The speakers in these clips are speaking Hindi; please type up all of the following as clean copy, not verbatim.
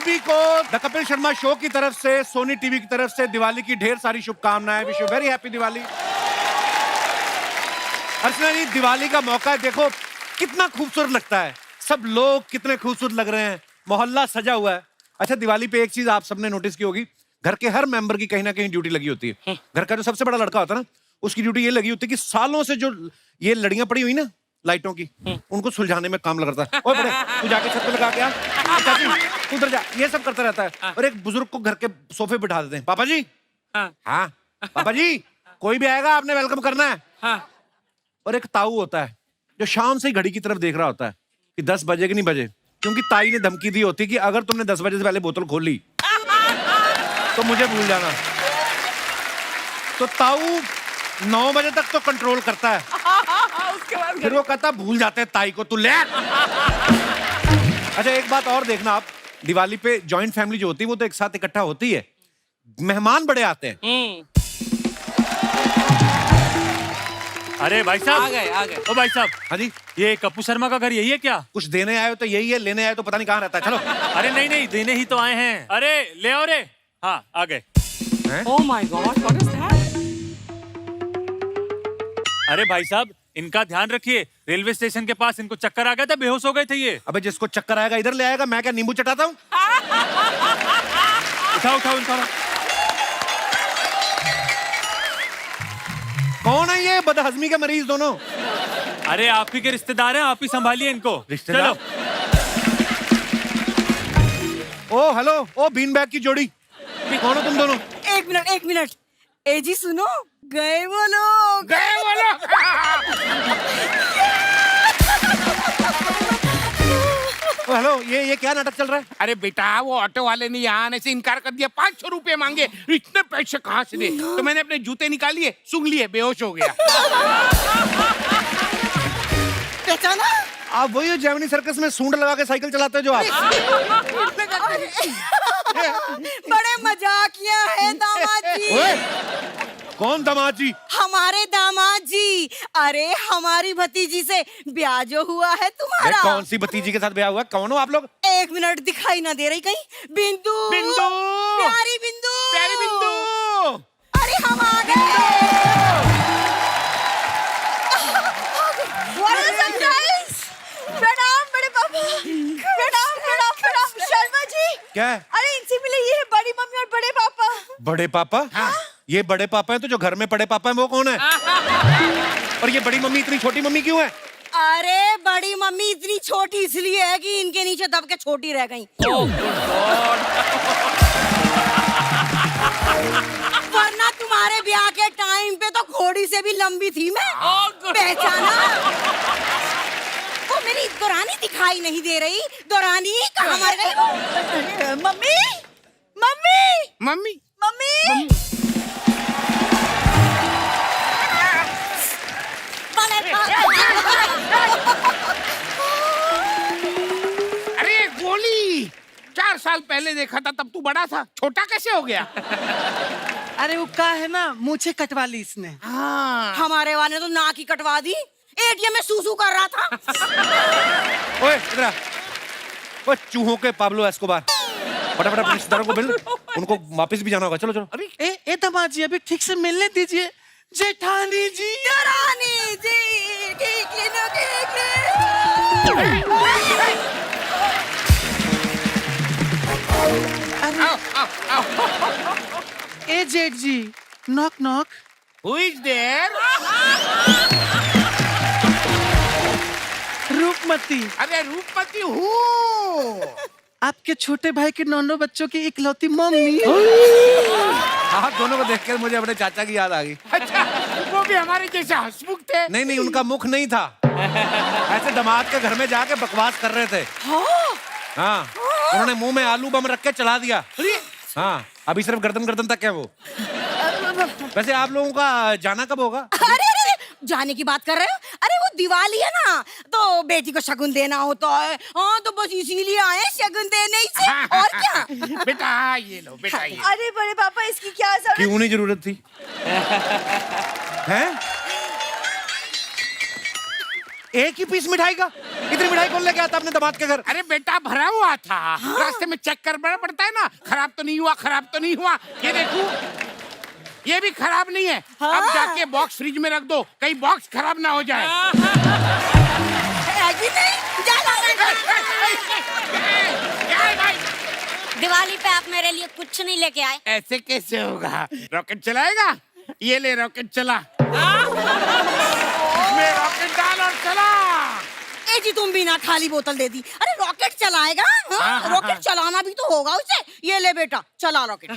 सभी को द कपिल शर्मा शो की तरफ से, सोनी टीवी की तरफ से दिवाली की ढेर सारी शुभकामनाएं। Wish you very happy Diwali. Archana ji, Diwali का मौका है, देखो कितना खूबसूरत लगता है, सब लोग कितने खूबसूरत लग रहे हैं, मोहल्ला सजा हुआ है। अच्छा, दिवाली पे एक चीज आप सबने नोटिस की होगी, घर के हर मेंबर की कहीं ना कहीं ड्यूटी लगी होती है। घर का जो सबसे बड़ा लड़का होता है ना, उसकी ड्यूटी ये लगी होती है कि सालों से जो ये लड़ियां पड़ी हुई ना लाइटों की, उनको सुलझाने में काम लगता है। ओए बड़े, तू जाके छत पे लगा के आ, चाची उधर जा, ये सब करता रहता है। और एक बुजुर्ग को घर के सोफे पे बिठा देते हैं, पापा जी। हाँ पापा जी, कोई भी आएगा आपने वेलकम करना है। और एक ताऊ होता है जो शाम से घड़ी की तरफ देख रहा होता है कि 10 बजे कि नहीं बजे, क्योंकि ताई ने धमकी दी होती कि अगर तुमने 10 बजे से पहले बोतल खोल ली तो मुझे भूल जाना। तो ताऊ 9 बजे तक तो कंट्रोल करता है, उसके बाद फिर वो कहता भूल जाते हैं ताई को, तू ले। अच्छा, एक बात और देखना आप, दिवाली पे जॉइंट फैमिली जो होती है वो तो एक साथ इकट्ठा होती है, मेहमान बड़े आते हैं। अरे भाई साहब, आ गए। ओ भाई साहब। हाँ जी, ये कप्पू शर्मा का घर यही है क्या? कुछ देने आए हो तो यही है, लेने आए तो पता नहीं कहाँ रहता है। चलो। अरे नहीं, देने ही तो आए हैं। अरे ले आओ रे। हाँ, आ गए। Oh my God, what is that? अरे भाई साहब, इनका ध्यान रखिए, रेलवे स्टेशन के पास इनको चक्कर आ गया था, बेहोश हो गए थे ये। अबे जिसको चक्कर आएगा इधर ले आएगा, मैं क्या नींबू चटाता हूँ? उठाओ। कौन है ये बदहजमी के मरीज दोनों? अरे आप ही के रिश्तेदार हैं, आप ही संभालिए इनको। रिश्तेदार? ओ हेलो, ओ बीन बैग की जोड़ी, कौन हो तुम दोनों? एक मिनट। ए जी सुनो, गए वो लोग। ओ हेलो, ये क्या नाटक चल रहा है? अरे बेटा, वो ऑटो वाले ने यहाँ आने से इनकार कर दिया, 500 रुपए मांगे, इतने पैसे कहाँ से दे? तो मैंने अपने जूते निकालिए, सूंघ लिए, बेहोश हो गया। पहचाना? आप वही हो जैमनी सर्कस में सूंड लगा के साइकिल चलाते हो जो आप? बड़े मजाकिया है दामाद जी। ओए, कौन दामाद जी? हमारे दामाद जी। अरे हमारी भतीजी से ब्याह जो हुआ है तुम्हारा। कौन सी भतीजी के साथ ब्याह हुआ? कौन हो आप लोग? 1 मिनट दिखाई ना दे रही कहीं? बिंदु, प्यारी बिंदु। अरे हम आ गए। What a surprise! प्रणाम बड़े पापा। प्रणाम शर्मा जी। क्या है? अरे इनसे मिले, ये है बड़ी मम्मी और बड़े पापा। बड़े पापा? हाँ। ये बड़े पापा है, तो जो घर में बड़े पापा है वो कौन है? और ये बड़ी मम्मी इतनी छोटी मम्मी क्यों है? अरे बड़ी मम्मी इतनी छोटी इसलिए है कि इनके नीचे दब के छोटी रह गई। वरना तुम्हारे ब्याह के टाइम पे तो घोड़ी से भी लंबी थी मैं। पहचाना? वो मेरी दौरानी दिखाई नहीं दे रही। दौरानी कहाँ मर गई? मम्मी। अरे गोली, 4 साल पहले देखा था तब तू बड़ा था, छोटा कैसे हो गया? अरे वो का है ना, मूछे कटवा ली इसने। हाँ। हमारे वाले तो नाक ही कटवा दी। एटीएम में सूसू कर रहा था। ओए इधर आ। ओए चूहों के पाब्लो एस्कोबार, फटाफट अपने रिश्तेदारों को मिल, उनको वापस भी जाना होगा। चलो। अरे ए दामाद जी, अभी ठीक से मिलने दीजिए। जेठानी जी। दौरानी जी, ठीक ले। ए जेठ जी, knock. Who is there? Rupmati. अरे रूपमती हूँ। आपके छोटे भाई के 9 बच्चों की इकलौती मम्मी। आप दोनों को देखकर मुझे अपने चाचा की याद आ गई। अच्छा, वो भी हमारे जैसे हंसमुख थे? नहीं, उनका मुख नहीं था, ऐसे दामाद के घर में जाके बकवास कर रहे थे। हाँ, उन्होंने मुंह में आलू बम रख के चला दिया। हाँ, अभी सिर्फ गर्दन तक है वो। वैसे आप लोगों का जाना कब होगा? अरे जाने की बात कर रहे हो? अरे वो दिवाली है ना, तो बेटी को शगुन देना होता है। हाँ, तो बस इसीलिए आए शगुन देने ही से, और क्या? बेटा ये लो, बेटा ये। अरे बड़े पापा, इसकी क्या जरूरत? क्यों नहीं जरूरत थी? हैं? एक ही पीस मिठाई का इतनी मिठाई कौन लेके आता अपने दामाद के घर? अरे बेटा भरा हुआ था, रास्ते में चेक करना पड़ता है ना, खराब तो नहीं हुआ, खराब तो नहीं हुआ। ये देखो, ये भी खराब नहीं है। अब जाके बॉक्स फ्रिज में रख दो, कहीं बॉक्स खराब ना हो जाए। दिवाली पे आप मेरे लिए कुछ नहीं लेके आए। ऐसे कैसे होगा? रॉकेट चलाएगा? ये ले रॉकेट चला। इसमें रॉकेट डाल और चला। ए जी तुम भी ना खाली बोतल दे दी। अरे रॉकेट चलाएगा? हाँ? रॉकेट चलाना भी तो होगा उसे। ये ले बेटा, चला रॉकेट।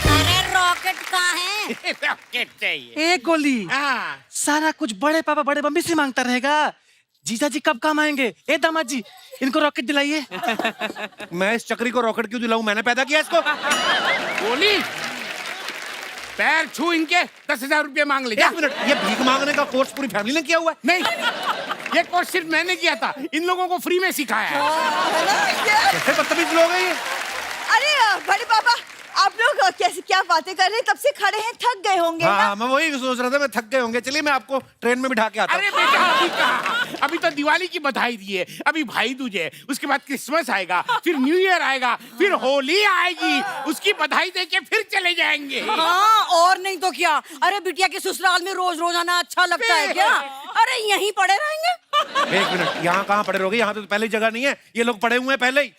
अरे रॉकेट कहाँ है? रॉकेट चाहिए। एक गोली हाँ। सारा कुछ बड़े पापा बड़े मम्मी से मांगता रहेगा। जीजा जी कब काम आएंगे? ए दामाद जी, इनको रॉकेट दिलाइए। मैं इस चक्री को रॉकेट क्यों दिलाऊं? मैंने पैदा किया इसको। गोली, पैर छू इनके 10,000 रुपये मांग ले। एक मिनट, ये भीख मांगने का कोर्स पूरी फैमिली ने किया हुआ है? नहीं, ये कोर्स सिर्फ मैंने किया था, इन लोगों को फ्री में सिखाया है। कैसे बदतमीज लोग हैं ये? अरे बड़े पापा, आप लोग कैसे क्या बातें कर रहे हैं? तब से खड़े हैं, थक गए होंगे ना? हाँ, मैं वही सोच रहा था, मैं थक गए होंगे। चलिए मैं आपको ट्रेन में बिठा के आता हूँ। अरे बेटा अभी कहाँ? अभी तो दिवाली की बधाई दी है, अभी भाई दूज है, उसके बाद क्रिसमस आएगा, फिर न्यू ईयर आएगा, फिर होली आएगी, उसकी बधाई देके फिर चले जाएंगे। हाँ और नहीं तो क्या। अरे बिटिया के ससुराल में रोज रोज आना अच्छा लगता है क्या? अरे यहीं पड़े रहेंगे। एक मिनट, यहाँ कहाँ पड़े रहोगे? यहाँ तो पहले ही जगह नहीं है, ये लोग पड़े हुए हैं पहले ही।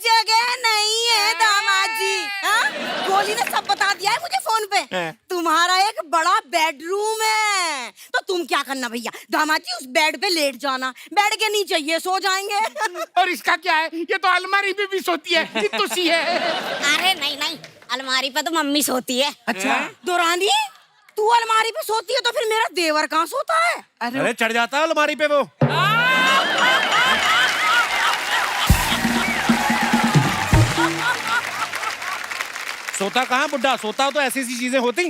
जगह नहीं है दामाद जी। हाँ? गोली ने सब बता दिया है मुझे फोन पे। तुम्हारा एक बड़ा बेडरूम है, तो तुम क्या करना भैया, दामाद जी उस बेड पे लेट जाना, बेड के नीचे ये सो जाएंगे। और इसका क्या है? ये तो अलमारी में भी सोती है, चित्तू सी है। अरे नहीं नहीं, अलमारी पे तो मम्मी सोती है। अच्छा। दुरानी, तू अलमारी पे सोती है तो फिर मेरा देवर कहाँ सोता है? अरे चढ़ जाता है अलमारी पे वो। सोता कहाँ बुड्ढा? सोता तो ऐसी ऐसी चीजें होती।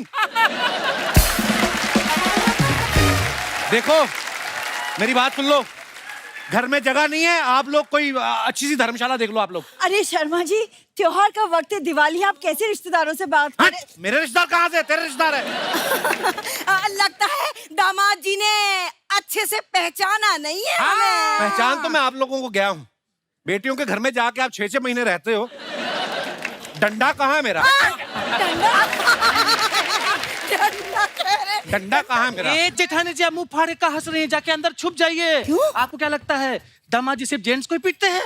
देखो मेरी बात सुन लो, घर में जगह नहीं है, आप लोग कोई अच्छी सी धर्मशाला देख लो आप लोग। अरे शर्मा जी, त्योहार का वक्त है, दिवाली, आप कैसे रिश्तेदारों से बात हट, करें? मेरे रिश्तेदार कहाँ से? तेरे रिश्तेदार है। लगता है दामाद जी ने अच्छे से पहचाना नहीं है हमें। पहचान तो मैं आप लोगों को गया हूँ। बेटियों के घर में जाके आप 6-6 महीने रहते हो। डंडा कहाँ है मेरा? डंडा कहाँ है मेरा? ए जेठानी जी, आप मुंह फाड़े का हंस रहे हैं, जाके अंदर छुप जाइए। आपको क्या लगता है दामाद जी सिर्फ जेंट्स को ही पीटते हैं?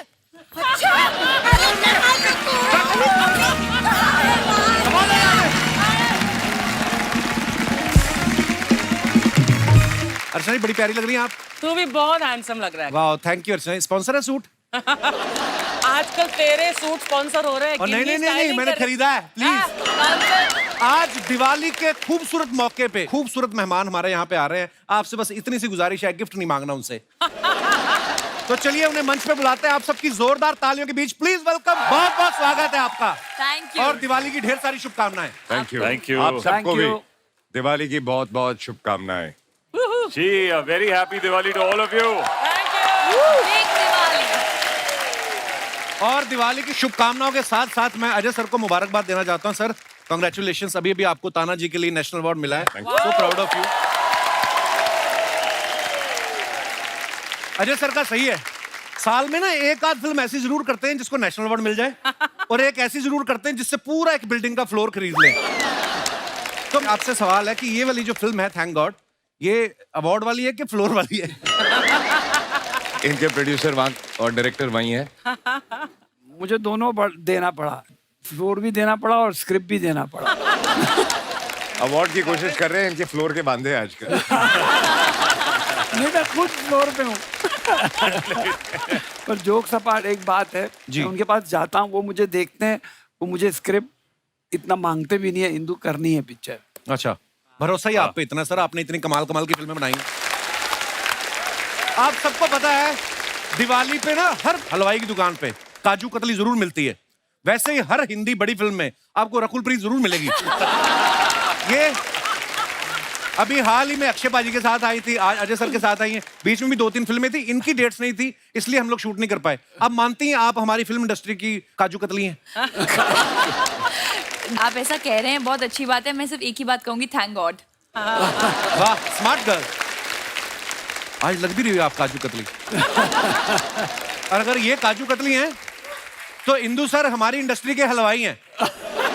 अर्चना बड़ी प्यारी लग रही हैं आप। तू भी बहुत हैंडसम लग रहा है। वाह, थैंक यू अर्चना। स्पॉन्सर है सूट? आजकल तेरे सूट स्पॉन्सर हो रहे हैं। और नहीं, मैंने खरीदा है, प्लीज। आज दिवाली के खूबसूरत मौके पे खूबसूरत मेहमान हमारे यहाँ पे आ रहे हैं। आपसे बस इतनी सी गुजारिश है, गिफ्ट नहीं मांगना उनसे। तो चलिए उन्हें मंच पे बुलाते हैं। आप सबकी जोरदार तालियों के बीच प्लीज वेलकम। बहुत बहुत स्वागत है आपका। Thank you. और दिवाली की ढेर सारी शुभकामनाएं। थैंक यू आप सबको भी दिवाली की बहुत बहुत शुभकामनाएं। जी, a very happy Diwali to all of you. और दिवाली की शुभकामनाओं के साथ साथ मैं अजय सर को मुबारकबाद देना चाहता हूं। सर कांग्रेचुलेशंस, अभी अभी आपको ताना जी के लिए नेशनल अवार्ड मिला है। So proud of you. Ajay sir का सही है, साल में ना एक आध फिल्म ऐसी जरूर करते हैं जिसको नेशनल अवार्ड मिल जाए, और एक ऐसी जरूर करते हैं जिससे पूरा एक बिल्डिंग का फ्लोर खरीद लें। तो आपसे सवाल है कि ये वाली जो फिल्म है थैंक गॉड, ये अवार्ड वाली है कि फ्लोर वाली है? इनके प्रोड्यूसर वहाँ और डायरेक्टर वहीं है। मुझे दोनों देना पड़ा, फ्लोर भी देना पड़ा और स्क्रिप्ट भी देना पड़ा। अवार्ड की कोशिश कर रहे हैं, इनके फ्लोर के बांधे हैं आजकल। नहीं, मैं खुद फ्लोर पे हूँ। पर जोक्स अपार्ट, एक बात है, मैं उनके पास जाता हूँ, वो मुझे देखते हैं, वो मुझे स्क्रिप्ट इतना मांगते भी नहीं है, इंदु करनी है पिक्चर। अच्छा, भरोसा ही आप पे इतना सर, आपने इतनी कमाल कमाल की फिल्में बनाई। आप सबको पता है दिवाली पे ना हर हलवाई की दुकान पे काजू कतली जरूर मिलती है। वैसे ही हर हिंदी बड़ी फिल्म में आपको रकुल प्रीत जरूर मिलेगी। ये अभी हाल ही में अक्षय पाजी के साथ आई थी, आज अजय सर के साथ आई हैं। बीच में भी 2-3 फिल्में थी, इनकी डेट्स नहीं थी, इसलिए हम लोग शूट नहीं कर पाए। अब मानती हैं आप हमारी फिल्म इंडस्ट्री की काजू कतली हैं? आप ऐसा कह रहे हैं, बहुत अच्छी बात है। मैं सिर्फ एक ही बात कहूंगी, थैंक गॉड। वाह, स्मार्ट गर्ल। आज लग भी रही हो आप काजू कतली। और अगर ये काजू कतली हैं तो इंदु सर हमारी इंडस्ट्री के हलवाई हैं।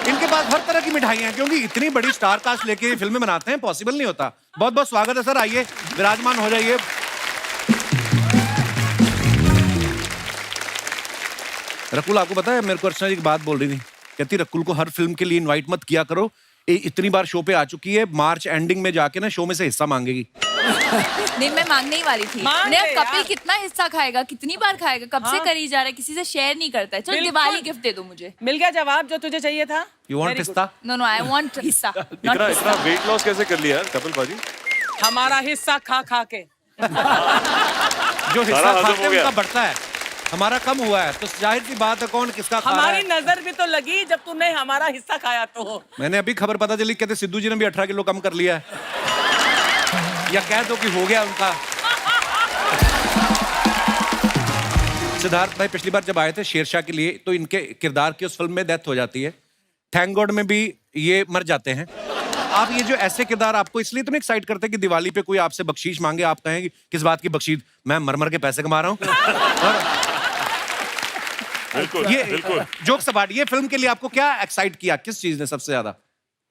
इनके पास हर तरह की मिठाइयां हैं, क्योंकि इतनी बड़ी स्टार कास्ट लेके ये फिल्में बनाते हैं, पॉसिबल नहीं होता। बहुत बहुत स्वागत है सर, आइए विराजमान हो जाइए। रकुल, आपको पता है मेरे को अर्चना जी की बात बोल रही थी, कहती रकुल को हर फिल्म के लिए इनवाइट मत किया करो, ये इतनी बार शो पे आ चुकी है, मार्च एंडिंग में जाके ना शो में से हिस्सा मांगेगी। नहीं, मैं मांगने ही वाली थी। मांग नहीं, ले कपिल यार। कितना हिस्सा खाएगा, कितनी बार खाएगा, कब से करी जा रहा है, किसी से शेयर नहीं करता है। चलो बिल्कुल। दिवाली गिफ्ट दे दो मुझे। मिल गया जवाब जो तुझे चाहिए था। यू वांट हिस्सा? नो नो, आई वांट हिस्सा, नॉट इतना हिस्सा। वेट लॉस कैसे कर लिया कपिल पाजी? हमारा हिस्सा खा खा के। जो हिस्सा सारा हजम खाते हैं हो गया। उनका बढ़ता है, हमारा कम हुआ है, तो जाहिर सी बात है कौन किसका खा रहा हमारी है। नजर भी तो लगी जब तूने हमारा हिस्सा खाया तो। मैंने अभी खबर पता चली, कहते सिद्धू जी ने भी 18 किलो कम कर लिया है। या कह दो कि हो गया उनका। सिद्धार्थ भाई पिछली बार जब आए थे शेरशाह के लिए, तो इनके किरदार की उस फिल्म में डेथ हो जाती है। थैंक गॉड में भी ये मर जाते हैं। आप ये जो ऐसे किरदार आपको इसलिए तो नहीं एक्साइट करते कि दिवाली पे कोई आपसे बख्शीश मांगे, आप कहें कि किस बात की बख्शीश, मैं मर मर के पैसे कमा रहा हूँ। बिल्कुल ये बिल्कुल। जोक सपाट, ये फिल्म के लिए आपको क्या एक्साइट किया, किस चीज ने सबसे ज्यादा?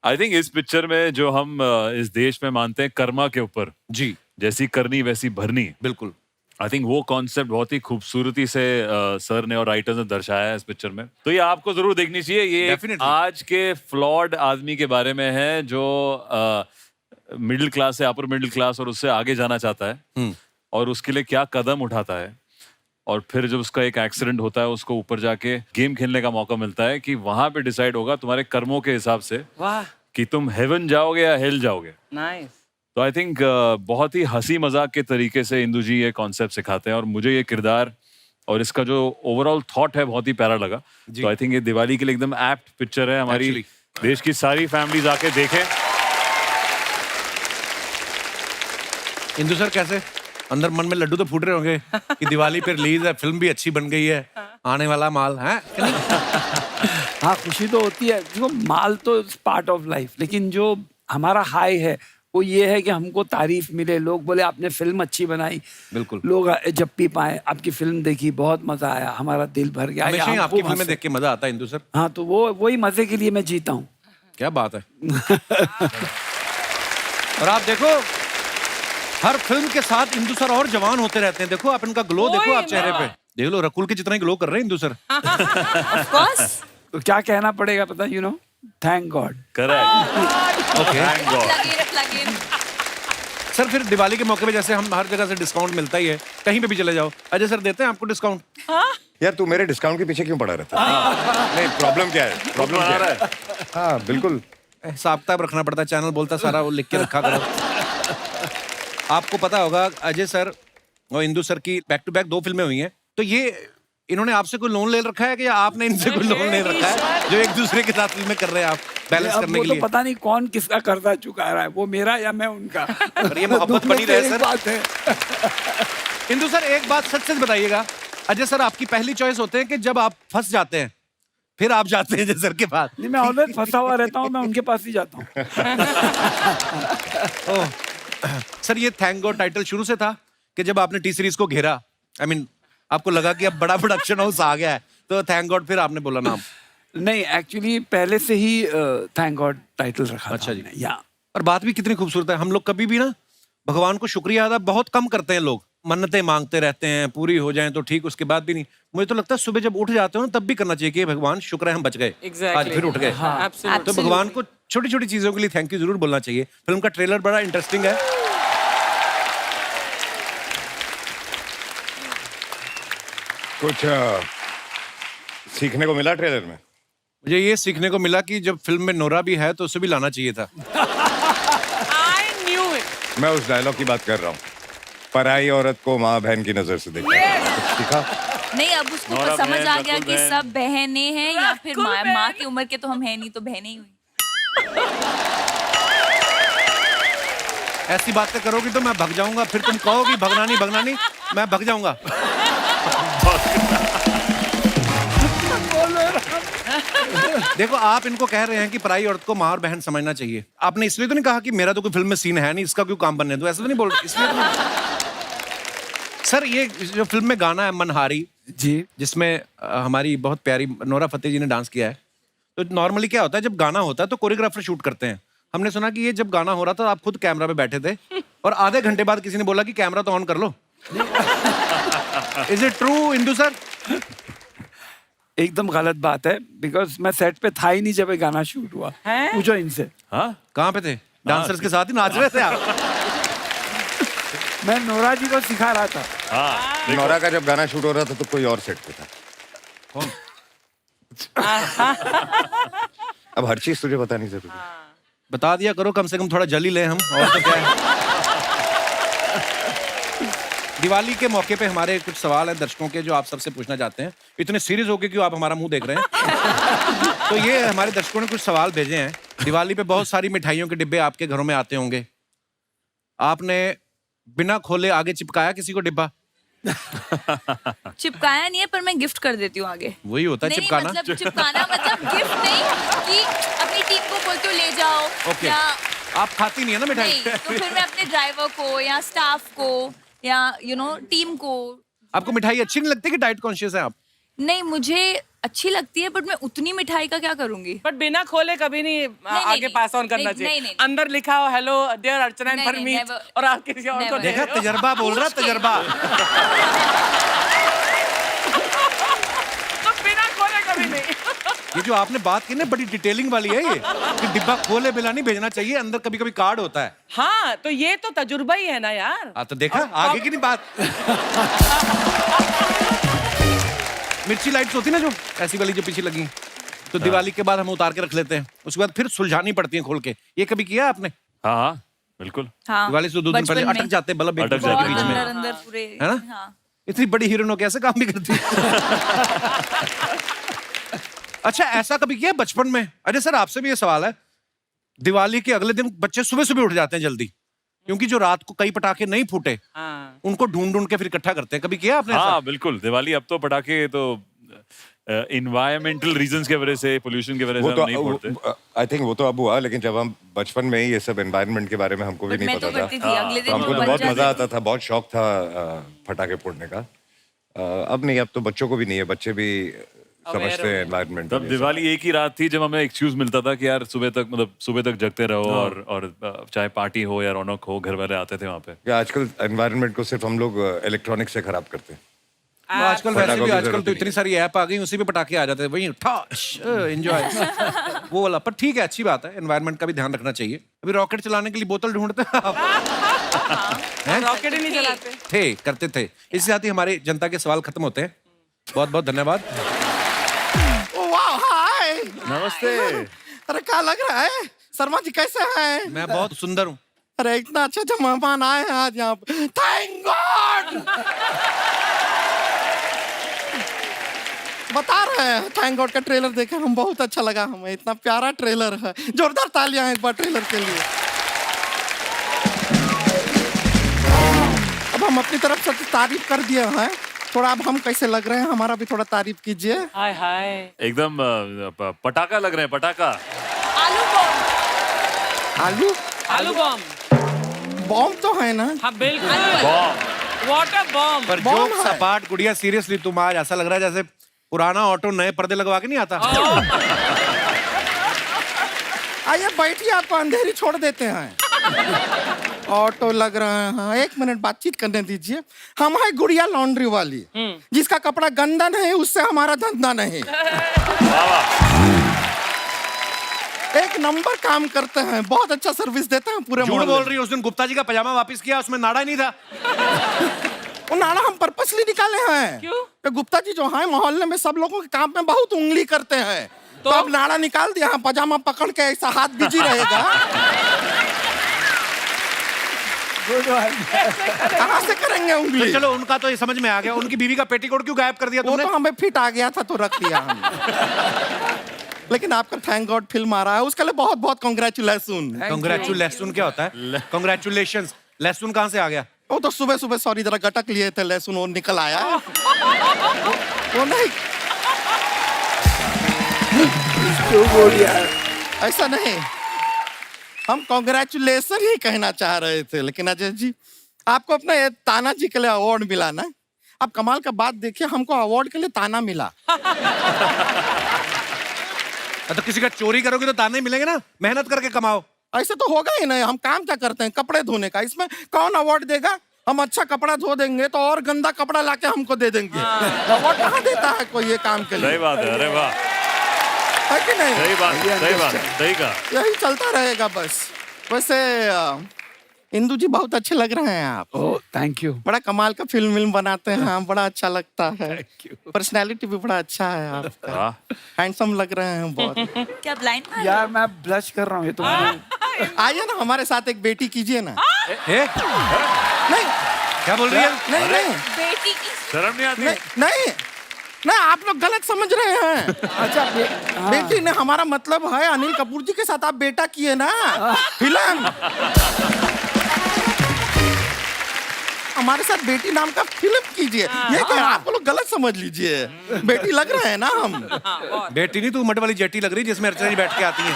आई थिंक इस पिक्चर में जो हम इस देश में मानते हैं कर्मा के ऊपर, जी जैसी करनी वैसी भरनी, बिल्कुल। आई थिंक वो कॉन्सेप्ट बहुत ही खूबसूरती से सर ने और राइटर्स ने दर्शाया है इस पिक्चर में। तो ये आपको जरूर देखनी चाहिए। ये Definitely. आज के फ्लॉड आदमी के बारे में है जो मिडिल क्लास से अपर मिडिल क्लास और उससे आगे जाना चाहता है, और उसके लिए क्या कदम उठाता है, और फिर जब उसका एक एक्सीडेंट होता है, उसको ऊपर जाके गेम खेलने का मौका मिलता है कि वहां पे डिसाइड होगा तुम्हारे कर्मों के हिसाब से वाह, कि तुम हेवन जाओगे या हेल जाओगे। नाइस। तो आई थिंक बहुत ही हंसी मजाक के तरीके से इंदु जी ये कॉन्सेप्ट सिखाते हैं, और मुझे ये किरदार और इसका जो ओवरऑल थॉट है बहुत ही प्यारा लगा। तो आई थिंक ये दिवाली के लिए एकदम एप्ट पिक्चर है। हमारी Actually. देश की सारी फैमिलीज आके देखें। इंदु सर कैसे अंदर मन में लड्डू तो फूट रहे होंगे कि दिवाली पे रिलीज है, फिल्म भी अच्छी बन गई है, आने वाला माल है। हाँ, खुशी तो होती है, देखो माल तो पार्ट ऑफ लाइफ, लेकिन जो हमारा हाई है वो ये है कि हमको तारीफ मिले, लोग बोले आपने फिल्म अच्छी बनाई, बिल्कुल। लोग जब भी पाए आपकी फिल्म देखी, बहुत मजा आया, हमारा दिल भर गया। हमेशा ही या आपकी हमको फिल्में देख के मजा आता है इंदु सर। हाँ, तो वही मजे के लिए मैं जीता हूँ। क्या बात है। और आप देखो हर फिल्म के साथ इंदु सर और जवान होते रहते हैं। देखो आप इनका ग्लो देखो, आप चेहरे पे देख लो, रकुल के जितना ही ग्लो कर रहे हैं इंदु सर। Of course. तो क्या कहना पड़ेगा पता, थैंक गॉड। करेक्ट। ओके लगे। सर, फिर दिवाली के मौके पे जैसे हम हर जगह से डिस्काउंट मिलता ही है, कहीं पे भी चले जाओ, अजय सर देते हैं आपको डिस्काउंट? यार तू मेरे डिस्काउंट के पीछे क्यों पड़ा रहता है? नहीं, प्रॉब्लम क्या है? प्रॉब्लम क्या है? हाँ बिल्कुल, हिसाब किताब रखना पड़ता है, चैनल बोलता है सारा वो लिख के रखा करो। आपको पता होगा अजय सर और इंदु सर की बैक टू बैक 2 फिल्में हुई हैं, तो ये इन्होंने आपसे कोई लोन ले रखा है कि या आपने इनसे कोई लोन ले रखा है जो एक दूसरे के साथ फिल्में कर रहे हैं आप बैलेंस अब करने वो के तो लिए? पता नहीं कौन किसका कर्जा चुका रहा है, वो मेरा या मैं उनका। पर ये मोहब्बत बनी रहे एक सर। बात है। इंदु सर एक बात सच सच बताइएगा, अजय सर आपकी पहली चॉइस होते हैं कि जब आप फंस जाते हैं फिर आप जाते हैं अजय सर के पास? नहीं, मैं ऑलवेज फंसा हुआ रहता हूँ, मैं उनके पास ही जाता हूँ। सर, ये थैंक गॉड टाइटल शुरू से था कि जब आपने टी सीरीज को घेरा, आई मीन आपको लगा कि अब बड़ा प्रोडक्शन हाउस आ गया है तो थैंक गॉड फिर आपने बोला नाम? नहीं, एक्चुअली पहले से ही थैंक गॉड टाइटल रखा अच्छा था जी। हमने, या और बात भी कितनी खूबसूरत है। हम लोग कभी भी ना भगवान को शुक्रिया अदा बहुत कम करते हैं, लोग मन्नतें मांगते रहते हैं, पूरी हो जाएं तो ठीक, उसके बाद भी नहीं। मुझे तो लगता है सुबह जब उठ जाते हो ना तब भी करना चाहिए कि भगवान शुक्र है हम बच गए, आज फिर उठ गए। Absolutely. तो भगवान को छोटी छोटी चीजों के लिए थैंक यू जरूर बोलना चाहिए। फिल्म का ट्रेलर बड़ा इंटरेस्टिंग है। कुछ सीखने को मिला ट्रेलर में? मुझे ये सीखने को मिला कि जब फिल्म में नोरा भी है तो उसे भी लाना चाहिए था। I knew it. मैं उस डायलॉग की बात कर रहा हूँ, पराई औरत को माँ बहन की नजर से देखा। कुछ सीखा? नहीं, अब उसको नोरा तो समझ बहन, आ गया रकुल कि बहन। सब बहनें हैं या फिर रकुल माँ बहन। की उम्र के तो हम हैं नहीं, तो बहनें ही हुई। ऐसी बातें करोगी तो मैं भग जाऊंगा, फिर तुम कहोगी भगना नहीं, मैं भग जाऊंगा। देखो आप इनको कह रहे हैं कि पराई औरत को माँ और बहन समझना चाहिए, आपने इसलिए तो नहीं कहा कि मेरा तो कोई फिल्म में सीन है नहीं, इसका क्यों काम बनने दो, ऐसा तो नहीं बोल रहे इसलिए तो नहीं? सर ये जो फिल्म में गाना है मनहारी जी जिसमें हमारी बहुत प्यारी नोरा फतेही जी ने डांस किया है, तो नॉर्मली क्या होता है जब गाना होता है तो कोरियोग्राफर शूट करते हैं। हमने सुना कि ये जब गाना हो रहा था आप खुद कैमरा पे बैठे थे और आधे घंटे बाद किसी ने बोला कि कैमरा तो ऑन कर लो। Is it true Indu sir? एकदम गलत बात है, बिकॉज मैं सेट पे था ही नहीं जब ये गाना शूट हुआ। पूछो इनसे। हाँ कहाँ पे थे? डांसर्स के साथ ही नाच रहे थे आप? मैं नोरा जी को सिखा रहा था। हाँ नोरा का जब गाना शूट हो रहा था तो कोई और सेट पे था। कौन? अब हर चीज तुझे बतानी जरूरी है। बता दिया करो, कम से कम थोड़ा जल ही ले हम, और तो क्या है। दिवाली के मौके पे हमारे कुछ सवाल हैं दर्शकों के जो आप सबसे पूछना चाहते हैं। इतने सीरियस होके क्यों आप हमारा मुंह देख रहे हैं? तो ये हमारे दर्शकों ने कुछ सवाल भेजे हैं। दिवाली पे बहुत सारी मिठाइयों के डिब्बे आपके घरों में आते होंगे, आपने बिना खोले आगे चिपकाया किसी को डिब्बा? चिपकाया नहीं है, पर मैं गिफ्ट कर देती हूँ आगे। वही होता है नहीं, चिपकाना। मतलब चिपकाना मतलब गिफ्ट नहीं कि अपनी टीम को बोलते हो ले जाओ। ओके। या आप खाती नहीं है ना मिठाई? नहीं, तो फिर मैं अपने ड्राइवर को या स्टाफ को या टीम को। आपको मिठाई अच्छी नहीं लगती कि डाइट कॉन्शियस है आप? नहीं, मुझे अच्छी लगती है, बट मैं उतनी मिठाई का क्या करूंगी? बट बिना खोले कभी नहीं आगे नहीं, पास ऑन करना नहीं, चाहिए। नहीं। अंदर लिखा हो हेलो डियर अर्चना एंड नहीं, परमीत never, और आप किसी और को never। दे देखा, रहे हो। तजर्बा बोल रहा, तजर्बा। तो बिना खोले कभी नहीं। ये जो आपने बात की ना बड़ी डिटेलिंग वाली है, ये कि डिब्बा खोले बिना नहीं भेजना चाहिए, अंदर कभी कभी कार्ड होता है। हाँ, तो ये तो तजुर्बा ही है ना यार। तो देखा आगे की नहीं बात। मिर्ची लाइट्स होती ना जो ऐसी वाली जो पीछे लगी, तो दिवाली के बाद हम उतार के रख लेते हैं, उसके बाद फिर सुलझानी पड़ती है खोल के। ये कभी किया आपने? हाँ हाँ बिल्कुल। हाँ, दिवाली से 2 दिन पहले बचपन में। अटक जाते बल्ब एक अटक दूसरे जाते के हैं। बीच में, अंदर अंदर पूरे, है ना? हाँ। इतनी बड़ी हीरोइन कैसे काम भी करती है? अच्छा, ऐसा कभी किया बचपन में? अरे सर आपसे भी ये सवाल है, दिवाली के अगले दिन बच्चे सुबह सुबह उठ जाते हैं जल्दी, क्योंकि जो रात को कई पटाखे नहीं फूटे हाँ। उनको ढूंढ ढूंढ के फिर इकट्ठा करते हैं। कभी किया आपने ऐसा? हाँ बिल्कुल। दिवाली अब तो पटाखे तो इन्वायरमेंटल रीजंस की वजह से, पोल्यूशन की वजह वो से तो हम नहीं फोड़ते। आई थिंक वो तो अब हुआ, लेकिन जब हम बचपन में ही ये सब एनवायरनमेंट के बारे में हमको भी But नहीं मैं पता तो था, करती थी, अगले तो दिन हमको तो बच बहुत जाते मजा थे। आता था, बहुत शौक था पटाखे फोड़ने का। अब नहीं, अब तो बच्चों को भी नहीं है, बच्चे भी समझते हैं एनवायरनमेंट। तब दिवाली एक ही रात थी जब हमें एक्सक्यूज मिलता था कि यार सुबह तक, मतलब सुबह तक जगते रहो, और चाहे पार्टी हो या रौनक हो, घर वाले आते थे वहाँ पे। आजकल एनवायरनमेंट को सिर्फ हम लोग इलेक्ट्रॉनिक से खराब करते हैं। तो आजकल वैसे पटाखों भी की आजकल जरूरत तो ही इतनी सारी ऐप आ गई, उसी पे पटाखे आ जाते हैं, वही ठॉश एंजॉय वो वाला। पर ठीक है, अच्छी बात है, एनवायरनमेंट का भी ध्यान रखना चाहिए। अभी रॉकेट चलाने के लिए बोतल ढूंढते हैं आप? हैं? रॉकेट ही नहीं चलाते। थे, करते थे। इसके साथ ही हमारे जनता के सवाल खत्म होते हैं। बहुत बहुत धन्यवाद। नमस्ते। अरे क्या लग रहा है शर्मा जी, कैसे हैं? मैं बहुत सुंदर हूँ। अरे इतना अच्छे अच्छे मेहमान आए हैं आज यहाँ पे, थैंक गॉड। बता रहे हैं, थैंक गॉड का ट्रेलर देखे हम, बहुत अच्छा लगा हमें, इतना प्यारा ट्रेलर है। जोरदार तालियां एक बार ट्रेलर के लिए। अब हम अपनी तरफ से तारीफ कर दिए हैं, थोड़ा अब हम कैसे लग रहे हैं हमारा भी थोड़ा तारीफ कीजिए। हाय हाय। एकदम पटाखा लग रहे हैं, पटाखा। आलू बॉम्ब। आलू आलू बॉम्ब। बॉम्ब तो है ना? हाँ बिल्कुल। Water bomb. पर बॉम्ब जो है। सपाट गुड़िया, सीरियसली तुम आज ऐसा लग रहा है जैसे पुराना ऑटो नए पर्दे लगवा के नहीं आता। आइए बैठिए, आपको अंधेरी छोड़ देते हैं। ऑटो लग रहे हैं, 1 मिनट बातचीत करने दीजिए। हम है गुड़िया लॉन्ड्री वाली, जिसका कपड़ा गंदा नहीं उससे हमारा धंधा नहीं। एक नंबर काम करते हैं, बहुत अच्छा सर्विस देते हैं पूरे झूठ मोहल्ले बोल में। रही है, उस दिन गुप्ता जी का पजामा वापस किया, उसमें नाड़ा ही नहीं था। वो नाड़ा हम पर्पसली निकाले हैं। क्यों? तो गुप्ता जी जो हैं मोहल्ले में सब लोगों के काम में बहुत उंगली करते हैं, तो अब नाड़ा निकाल दिया, हाँ, पजामा पकड़ के ऐसा हाथ बिजी रहेगा। कहाँ से करेंगे तो उंगली? चलो, उनका तो ये समझ में आ गया, उनकी बीवी का पेटीकोट क्यों गायब कर दिया वो तुमने? तो हमें फिट आ गया था तो रख लिया हमने। लेकिन आपका थैंक गॉड फिल्म आ रहा है, उसके लिए बहुत बहुत कॉन्ग्रेचुलेशन। कांग्रेचुलेशन क्या होता है? कांग्रेचुलेशंस। लहसुन कहाँ से आ गया? वो तो सुबह सुबह सॉरी जरा गटक लिए थे लहसुन, वो निकल आया। वो नहीं, ऐसा नहीं, हम कॉन्ग्रेचुलेशन ही कहना चाह रहे थे। लेकिन अजय जी आपको अपना ये ताना जी के लिए अवार्ड मिला ना। अब कमाल का बात देखिए, हमको अवार्ड के लिए ताना मिला। तो किसी का चोरी करोगे तो ताने मिलेंगे ना, मेहनत करके कमाओ। ऐसे तो होगा ही नहीं। हम काम क्या करते हैं, कपड़े धोने का। इसमें कौन अवार्ड देगा? हम अच्छा कपड़ा धो देंगे तो और गंदा कपड़ा लाके हमको दे देंगे। अवार्ड कहाँ देता है कोई ये काम के लिए? सही बात है, अरे वाह, है कि नहीं? सही बात, सही बात, सही कहा। यही चलता रहेगा बस। वैसे इंदु जी बहुत अच्छे लग रहे हैं आप। Oh thank you. बड़ा कमाल का फिल्म बनाते हैं। हाँ, बड़ा अच्छा लगता है। पर्सनैलिटी भी बड़ा अच्छा है आपका। हैंडसम लग रहे हैं बहुत। क्या ब्लाइंड यार मैं ब्लश कर रहा हूँ, ये तो आइए ना हमारे साथ एक बेटी कीजिए ना। नहीं, क्या बोल रही है? नहीं नहीं बेटी की शर्म नहीं आती? नहीं नहीं, आप लोग गलत समझ रहे हैं। अच्छा बेटी ने हमारा मतलब है अनिल कपूर जी के साथ आप बेटा किए ना फिल्म। हमारे साथ बेटी नाम का फिल्म कीजिए। ये क्या आप लोग गलत समझ लीजिए। बेटी लग रहे हैं ना हम। बेटी नहीं, तू मड वाली जेटी लग रही है जिसमें अर्चना जी बैठ के आती है।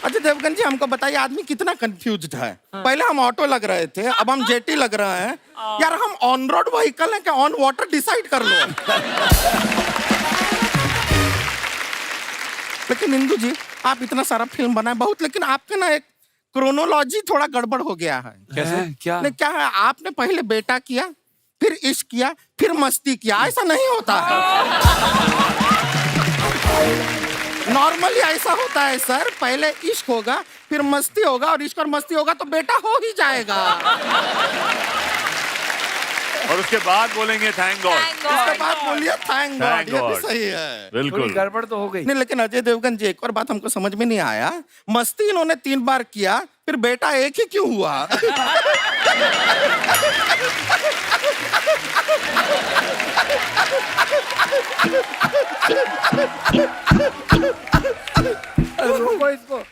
अच्छा देवगन जी, हमको बताइए आदमी कितना कंफ्यूज्ड है। पहले हम ऑटो लग रहे थे, अब हम जेटी लग रहे हैं। यार हम ऑन रोड व्हीकल है क्या ऑन वाटर? डिसाइड कर लो। लेकिन इंदु जी, आप इतना सारा फिल्म बनाए बहुत, लेकिन आपके ना एक क्रोनोलॉजी थोड़ा गड़बड़ हो गया है। कैसे? क्या? नहीं, क्या है, आपने पहले बेटा किया, फिर इश्क किया, फिर मस्ती किया। ऐसा नहीं होता है। नॉर्मली ऐसा होता है सर, पहले इश्क होगा, फिर मस्ती होगा, और इश्क और मस्ती होगा तो बेटा हो ही जाएगा। और उसके बाद बोलेंगे थैंक गॉड। उसके बाद बोलिए थैंक गॉड। ये भी सही है। बिल्कुल गड़बड़ तो हो गई। नहीं, लेकिन अजय देवगन जी, एक और बात हमको समझ में नहीं आया। मस्ती इन्होंने 3 बार किया, फिर बेटा एक ही क्यों हुआ? इसको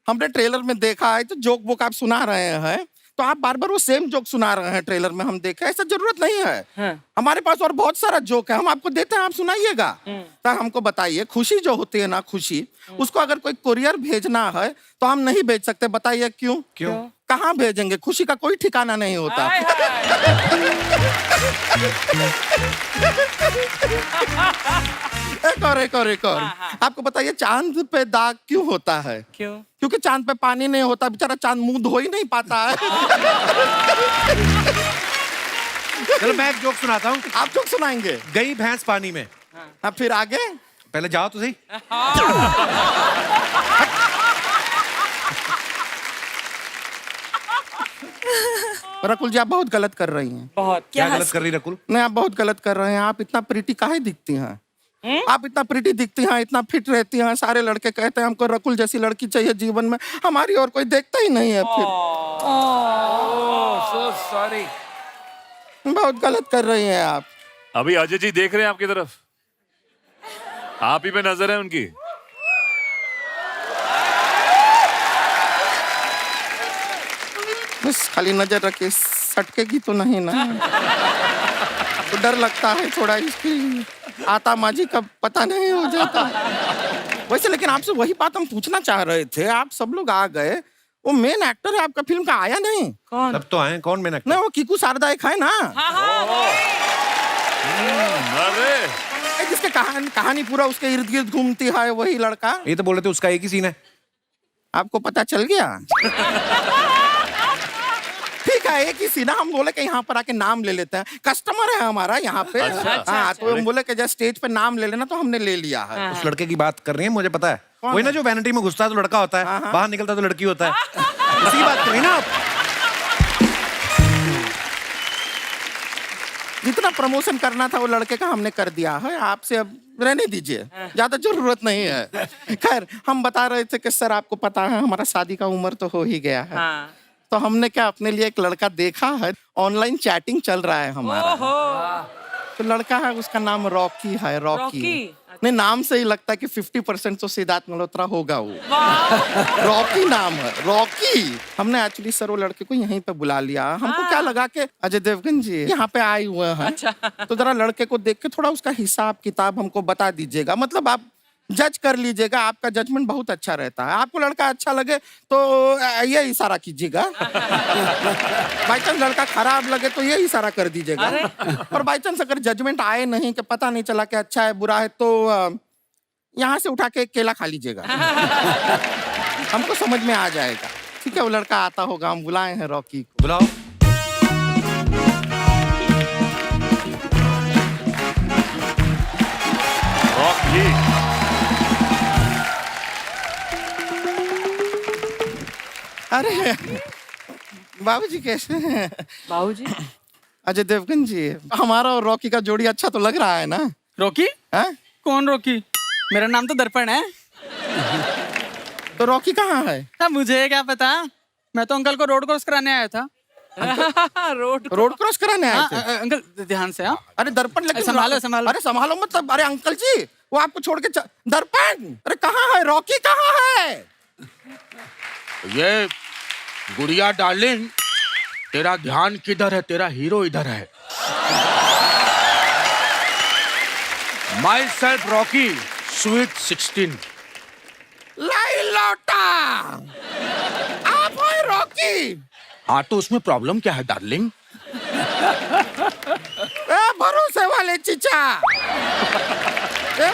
हमने ट्रेलर में देखा है, तो जोक वोक आप सुना रहे हैं, तो आप बार बार वो सेम जोक सुना रहे हैं। ट्रेलर में हम देखे, ऐसा जरूरत नहीं है। हमारे पास और बहुत सारा जोक है, हम आपको देते हैं, आप सुनाइएगा। तो हमको बताइए, खुशी जो होती है ना, खुशी, उसको अगर कोई कुरियर भेजना है तो हम नहीं भेज सकते। बताइए क्यों? क्यों? कहाँ भेजेंगे? खुशी का कोई ठिकाना नहीं होता। एक और। आपको बताइए, चांद पे दाग क्यों होता है? क्यों? क्योंकि चांद पे पानी नहीं होता, बेचारा चांद मुंह धो ही नहीं पाता है। चलो मैं एक जोक सुनाता हूँ। आप जोक सुनाएंगे? गई भैंस पानी में। हाँ, फिर आगे। पहले जाओ तो सही। रकुल जी, आप बहुत गलत कर रही हैं। बहुत। क्या गलत कर रही रकुल? नहीं, आप बहुत गलत कर रहे हैं। आप इतना प्रीटी काहे दिखती हैं? आप इतना प्रीटी दिखती हैं, इतना फिट रहती हैं, सारे लड़के कहते हैं हमको रकुल जैसी लड़की चाहिए जीवन में। हमारी और कोई देखता ही नहीं है। फिर सो सॉरी। बहुत गलत कर रही हैं आप। अभी अजय जी देख रहे हैं आपकी तरफ, आप ही पे नजर है उनकी। बस खाली नजर रखे, सटकेगी तो नहीं ना? तो डर लगता है थोड़ा, इसकी आता माजी का पता नहीं हो जाता। वैसे लेकिन आपसे वही बात हम पूछना चाह रहे थे। आप सब लोग आ गए, वो मेन एक्टर है आपका फिल्म का आया नहीं। कौन? तब तो आए। कौन मेन एक्टर? नहीं, वो कीकू शारदा एक है ना, अरे जिसके कहानी पूरा उसके इर्द गिर्द घूमती है, वही लड़का। ये तो बोले थे उसका एक ही सीन है। आपको पता चल गया? ठीक है, एक ही सीना। हम बोले कि यहाँ पर आके नाम ले लेते हैं, कस्टमर है हमारा यहाँ पे। हाँ, तो हम बोले कि जब स्टेज पे नाम ले लेना, तो हमने ले लिया है। उस लड़के की बात कर रही है, मुझे पता है। वही ना जो वैनिटी में घुसता है तो लड़का होता है, बाहर निकलता तो लड़की होता है। उसी बात कर रही ना आप? जितना प्रमोशन करना था वो लड़के का हमने कर दिया है। आपसे अब रहने दीजिए, ज्यादा जरूरत नहीं है। खैर, हम बता रहे थे कि सर आपको पता है हमारा शादी का उम्र तो हो ही गया है। तो हमने क्या अपने लिए एक लड़का देखा है, ऑनलाइन चैटिंग चल रहा है हमारा। तो लड़का है, उसका नाम रॉकी है। रॉकी नहीं, नाम से ही लगता है कि 50% तो सिद्धार्थ मल्होत्रा होगा वो। रॉकी नाम है, रॉकी। हमने एक्चुअली सर वो लड़के को यहीं पे बुला लिया। हमको क्या लगा कि अजय देवगन जी यहाँ पे आए हुए हैं, तो जरा लड़के को देख के थोड़ा उसका हिसाब किताब हमको बता दीजिएगा। मतलब आप जज कर लीजिएगा, आपका जजमेंट बहुत अच्छा रहता है। आपको लड़का अच्छा लगे तो ये इशारा कीजिएगा, बाई चांस लड़का खराब लगे तो ये इशारा कर दीजिएगा, और बाई चांस अगर जजमेंट आए नहीं कि पता नहीं चला कि अच्छा है बुरा है, तो यहाँ से उठा के एक केला खा लीजिएगा, हमको समझ में आ जाएगा। ठीक है, वो लड़का आता होगा, हम बुलाए हैं रॉकी को। बुलाओ। रॉकी अरे बाबूजी कैसे हैं? बाबूजी अजय देवगन जी, हमारा और रॉकी का जोड़ी अच्छा तो लग रहा है ना? रॉकी? हाँ? कौन रॉकी? मेरा नाम तो दर्पण है। तो रॉकी कहाँ है? हाँ, मुझे क्या पता, मैं तो अंकल को रोड क्रॉस कराने आया था। रोड क्रॉस कराने आए थे? अंकल ध्यान से। हाँ, अरे दर्पण लेकिन संभालो संभालो। अरे संभालो मतलब, अरे अंकल जी वो आपको छोड़ के दर्पण, अरे कहाँ है रॉकी, कहाँ है? ये गुड़िया डार्लिंग, तेरा ध्यान किधर है? तेरा हीरो इधर है। My self Rocky, sweet 16। लाई लौटा, आप हैं रॉकी? हाँ, तो उसमें प्रॉब्लम क्या है डार्लिंग? भरोसे वाले चीचा,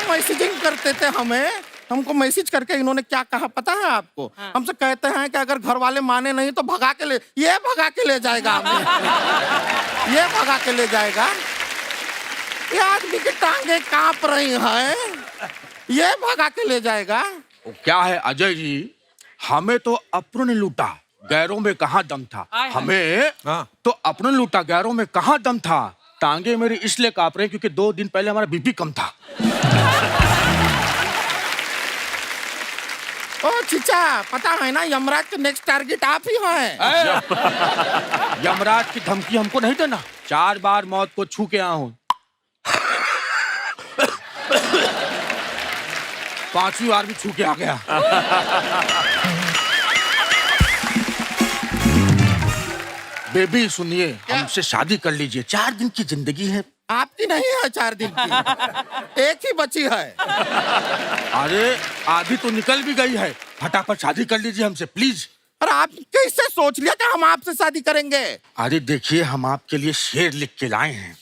मैसेजिंग करते थे हमें, हमको मैसेज करके इन्होंने क्या कहा पता है आपको? हमसे कहते हैं कि अगर घर वाले माने नहीं तो भगा के ले, ये भगा के ले जाएगा हमें, ये भगा के ले जाएगा। ये आदमी की टांगे कांप रही हैं, ये भगा के ले जाएगा। क्या है अजय जी, हमें तो अपनों ने लूटा, गैरों में कहाँ दम था। हमें तो अपनों ने लूटा, गैरों में कहाँ दम था। टांगे मेरी इसलिए कांप रही क्योंकि 2 दिन पहले हमारा बीपी कम था। ओ चीचा, पता है ना यमराज के नेक्स्ट टारगेट आप ही हैं। यमराज की धमकी हमको नहीं देना। 4 बार मौत को छू के आया हूं, 5वीं बार भी छू के आ गया। बेबी सुनिए, हमसे शादी कर लीजिए, 4 दिन की जिंदगी है। आपकी नहीं है 4 दिन की, एक ही बची है। अरे आधी तो निकल भी गई है, फटाफट शादी कर लीजिए हमसे प्लीज। अरे आप कैसे सोच लिया कि हम आपसे शादी करेंगे? अरे देखिए, हम आपके लिए शेर लिख के लाए हैं।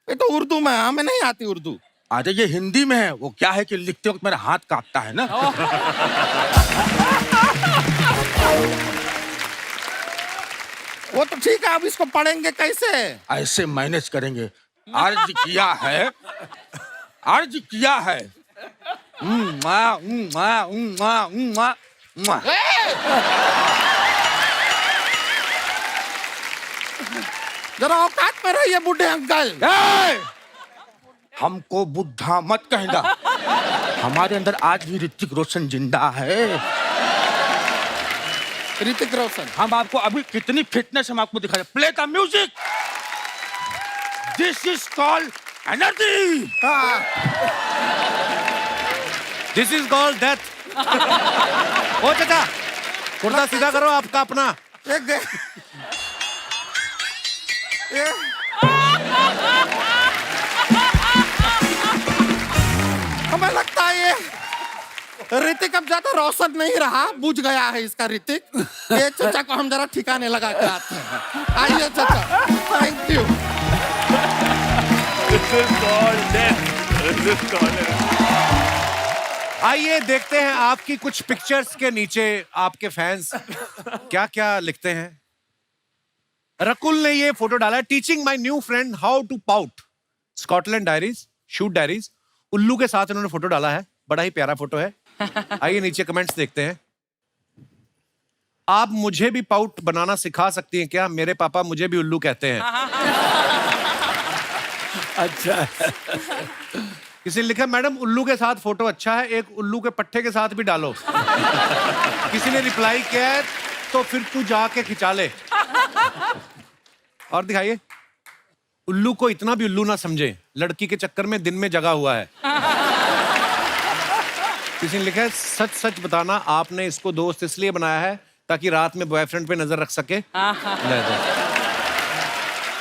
ये तो उर्दू में, हमें नहीं आती उर्दू। अरे ये हिंदी में है, वो क्या है कि लिखते वक्त मेरा हाथ कांपता है ना। वो तो ठीक है, अब इसको पढ़ेंगे कैसे? ऐसे मैनेज करेंगे। अर्ज किया है, अर्ज किया है। जरा औकात में रहिए बुढ़े अंकल। हमको बुढ़ा मत कहना, हमारे अंदर आज भी ऋतिक रोशन जिंदा है। ऋतिक रोशन, हम आपको अभी कितनी फिटनेस हम आपको दिखा रहे। Play the music, this is called energy, this is called death. ओ चाचा, कुर्ता सीधा करो आपका अपना। हमें लगता है ये ऋतिक अब ज्यादा रोशन नहीं रहा, बुझ गया है इसका ऋतिक। ये चाचा को हम जरा ठिकाने लगा के आते हैं। आइए चाचा, थैंक यू। आइए देखते हैं आपकी कुछ पिक्चर्स के नीचे आपके फैंस क्या क्या लिखते हैं। रकुल ने ये फोटो डाला है, teaching my new friend how to pout, Scotland diaries, shoot diaries. उल्लू के साथ इन्होंने फोटो डाला है, बड़ा ही प्यारा फोटो है। आइए नीचे कमेंट्स देखते हैं। आप मुझे भी पाउट बनाना सिखा सकती हैं क्या? मेरे पापा मुझे भी उल्लू कहते हैं। अच्छा। किसी ने लिखा, मैडम उल्लू के साथ फोटो अच्छा है, एक उल्लू के पट्टे के साथ भी डालो। किसी ने रिप्लाई किया है, तो फिर तू जाके खिंचा ले। और दिखाइए, उल्लू को इतना भी उल्लू ना समझे, लड़की के चक्कर में दिन में जगा हुआ है। किसी ने लिखा है, सच सच बताना आपने इसको दोस्त इसलिए बनाया है ताकि रात में बॉयफ्रेंड पे नजर रख सके। ले दो।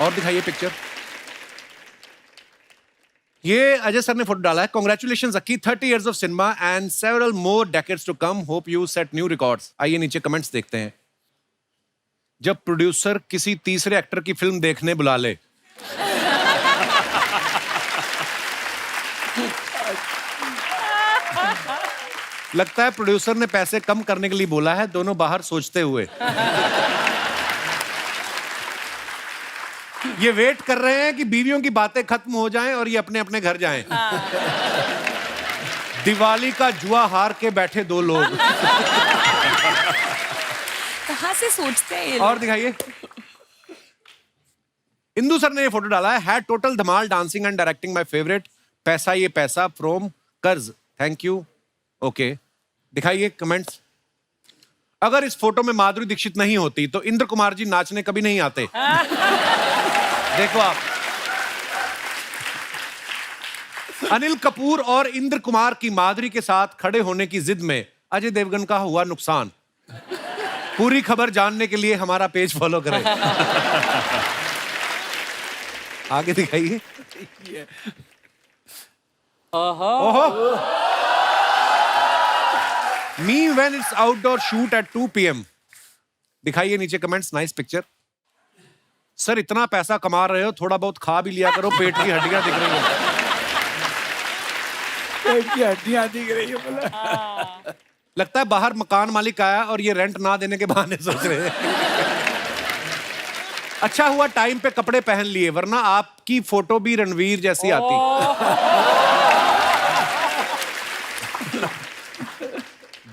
और दिखाइए पिक्चर। ये अजय सर ने फोटो डाला है. Congratulations Akki, 30 years of cinema and several more decades to come. Hope you set new records. आइए नीचे कमेंट्स देखते हैं. जब प्रोड्यूसर किसी तीसरे एक्टर की फिल्म देखने बुला ले. लगता है प्रोड्यूसर ने पैसे कम करने के लिए बोला है, दोनों बाहर सोचते हुए. ये वेट कर रहे हैं कि बीवियों की बातें खत्म हो जाएं और ये अपने अपने घर जाएं. दिवाली का जुआ हार के बैठे दो लोग. कहाँ से सोचते हैं ये और दिखाइए. इंदु सर ने ये फोटो डाला है. Had total Dhamaal dancing and directing my favourite. पैसा ये पैसा फ्रॉम कर्ज. Thank you. ओके, दिखाइए कमेंट्स. अगर इस फोटो में माधुरी दीक्षित नहीं होती तो इंद्र कुमार जी नाचने कभी नहीं आते. देखो आप. अनिल कपूर और इंद्र कुमार की माधुरी के साथ खड़े होने की जिद में अजय देवगन का हुआ नुकसान. पूरी खबर जानने के लिए हमारा पेज फॉलो करें. आगे दिखाइए. ओहो. Me when it's outdoor shoot at 2 PM. दिखाइए नीचे कमेंट्स. Nice picture. सर इतना पैसा कमा रहे हो, थोड़ा बहुत खा भी लिया करो. पेट की हड्डियां दिख रही हैं. पेट की हड्डियां दिख रही है बोला. लगता है बाहर मकान मालिक आया और ये रेंट ना देने के बहाने सोच रहे हैं. अच्छा हुआ टाइम पे कपड़े पहन लिए, वरना आपकी फोटो भी रणवीर जैसी आती.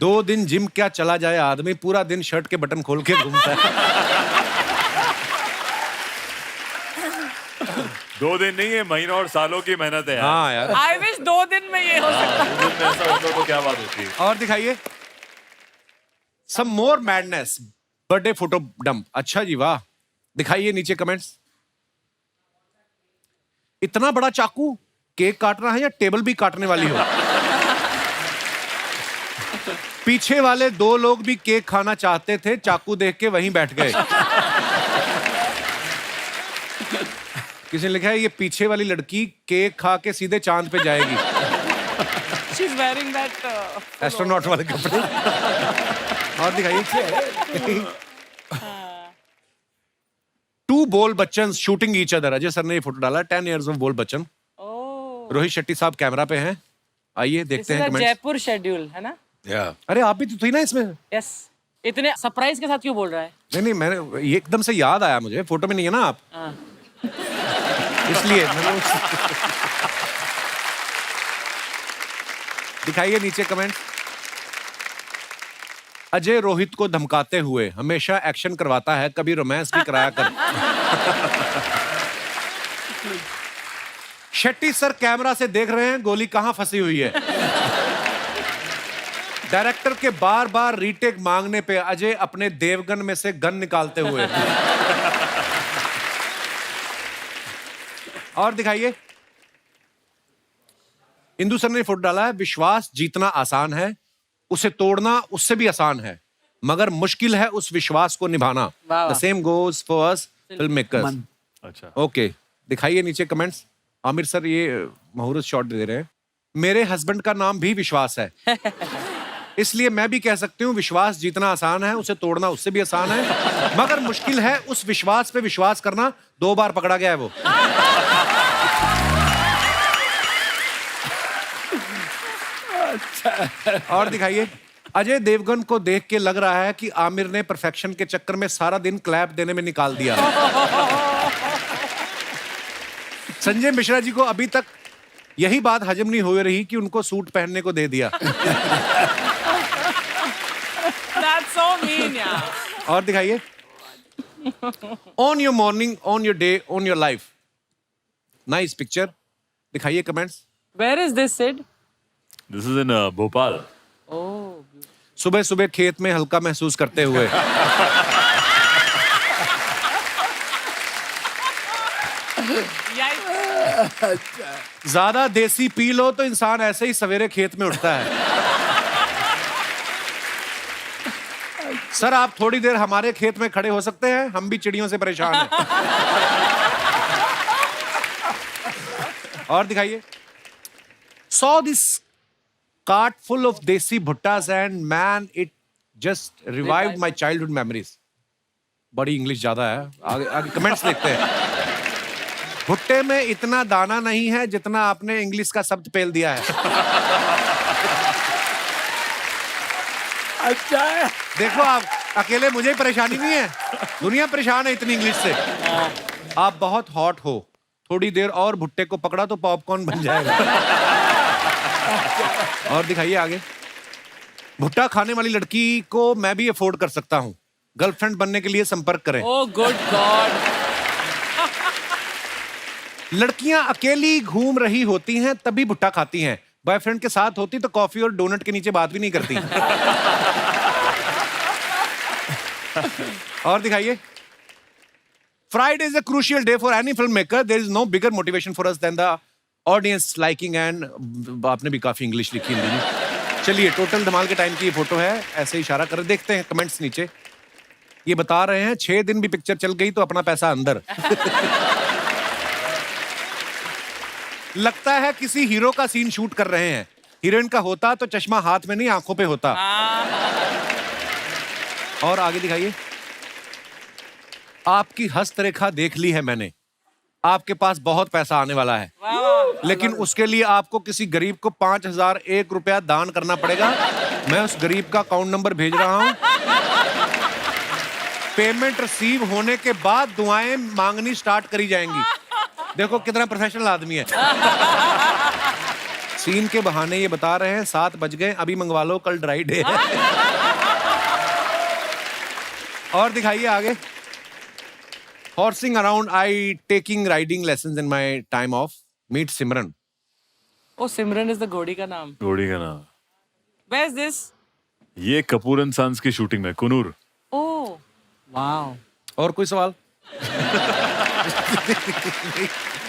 दो दिन जिम क्या चला जाए आदमी, पूरा दिन शर्ट के बटन खोल के घूमता है. 2 दिन नहीं है, महीनों और सालों की मेहनत है यार. हाँ यार. आई विश 2 दिन में ये हो सकता. 2 दिन में ऐसा होता तो क्या बात होती है. और दिखाइए. सम मोर मैडनेस. Birthday photo dump. अच्छा जी वाह. दिखाइए नीचे कमेंट्स. इतना बड़ा चाकू, केक काटना है या टेबल भी काटने वाली हो? पीछे वाले 2 लोग भी केक खाना चाहते थे, चाकू देख के वहीं बैठ गए. किसी ने लिखा है ये पीछे वाली लड़की केक खा के सीधे चांद पे जाएगी. She's wearing that एस्ट्रोनॉट वाले कपड़े. और दिखाइए. 2 बोल Bachchan shooting each other. Ajay sir ने ये फोटो डाला. 10 years of बोल बच्चन. रोहित शेट्टी साहब कैमरा पे हैं. आइए देखते हैं कमेंट्स. जयपुर शेड्यूल है ना. अरे आप भी तो थी ना इसमें. यस. इतने सरप्राइज के साथ क्यों बोल रहा है? नहीं मैंने ये एकदम से याद आया मुझे. फोटो में नहीं है ना आप, इसलिए दिखाइए नीचे कमेंट. अजय रोहित को धमकाते हुए हमेशा एक्शन करवाता है, कभी रोमांस भी कराया कर. शेट्टी सर कैमरा से देख रहे हैं गोली कहां फंसी हुई है. डायरेक्टर के बार बार रीटेक मांगने पे अजय अपने देवगन में से गन निकालते हुए. और दिखाइए. इंदु सर ने फोटो डाला है. विश्वास जीतना आसान है, उसे तोड़ना उससे भी आसान है, मगर मुश्किल है उस विश्वास को निभाना. The same goes for us film makers. अच्छा. ओके, दिखाइए नीचे कमेंट्स. आमिर सर ये मुहूर्त शॉट दे रहे हैं. मेरे हस्बैंड का नाम भी विश्वास है, इसलिए मैं भी कह सकती हूँ विश्वास जीतना आसान है, उसे तोड़ना उससे भी आसान है, मगर मुश्किल है उस विश्वास पे विश्वास करना. 2 बार पकड़ा गया है वो. और दिखाइए. अजय देवगन को देख के लग रहा है कि आमिर ने परफेक्शन के चक्कर में सारा दिन क्लैप देने में निकाल दिया. संजय मिश्रा जी को अभी तक यही बात हजम नहीं हो रही कि उनको सूट पहनने को दे दिया. That's so mean, यार. और दिखाइए. On your morning, on your day, on your life. Nice picture. दिखाइए comments. Where is this, Sid? This is in Bhopal. Oh. सुबह सुबह खेत में हल्का महसूस करते हुए. ज्यादा देसी पी लो तो इंसान ऐसे ही सवेरे खेत में उठता है. सर आप थोड़ी देर हमारे खेत में खड़े हो सकते हैं, हम भी चिड़ियों से परेशान हैं. और दिखाइए. saw this cart full of desi bhuttas and man, it just revived my childhood memories. बड़ी इंग्लिश ज्यादा है, आगे आगे कमेंट्स देखते हैं। भुट्टे में इतना दाना नहीं है जितना आपने इंग्लिश का शब्द पेल दिया है। अच्छा है। देखो आप अकेले मुझे ही परेशानी नहीं है, दुनिया परेशान है इतनी इंग्लिश से। आप बहुत हॉट हो, थोड़ी देर और भुट्टे को पकड़ा तो पॉपकॉर्न बन जाएगा। और दिखाइए आगे। भुट्टा खाने वाली लड़की को मैं भी अफोर्ड कर सकता हूँ, गर्लफ्रेंड बनने के लिए संपर्क करें। Oh good God. लड़कियां अकेली घूम रही होती हैं तभी भुट्टा खाती हैं, बॉयफ्रेंड के साथ होती तो कॉफी और डोनट के नीचे बात भी नहीं करती। और दिखाइए। Friday is a crucial day for any filmmaker. There is no bigger motivation for us than the audience liking and आपने भी काफी इंग्लिश लिखी है। चलिए, टोटल धमाल के टाइम की ये फोटो है, ऐसे इशारा कर देखते हैं कमेंट्स नीचे। ये बता रहे हैं 6 दिन भी पिक्चर चल गई तो अपना पैसा अंदर। लगता है किसी हीरो का सीन शूट कर रहे हैं, हीरोइन का होता तो चश्मा हाथ में नहीं आंखों पे होता। और आगे दिखाइए। आपकी हस्तरेखा देख ली है मैंने, आपके पास बहुत पैसा आने वाला है, लेकिन उसके लिए आपको किसी गरीब को 5001 रुपया दान करना पड़ेगा। मैं उस गरीब का अकाउंट नंबर भेज रहा हूं। पेमेंट रिसीव होने के बाद दुआएं मांगनी स्टार्ट करी जाएंगी। देखो कितना प्रोफेशनल आदमी है। सीन के बहाने ये बता रहे हैं 7 बज गए, अभी मंगवा लो, कल ड्राई डे है। और दिखाइए आगे। Horsing around, I taking riding lessons in my time off. Meet Simran. Oh Simran is the घोड़ी का नाम। घोड़ी का नाम। Where is this? ये कपूर एंड सन्स की शूटिंग में, कुनूर। Oh wow. और कोई सवाल?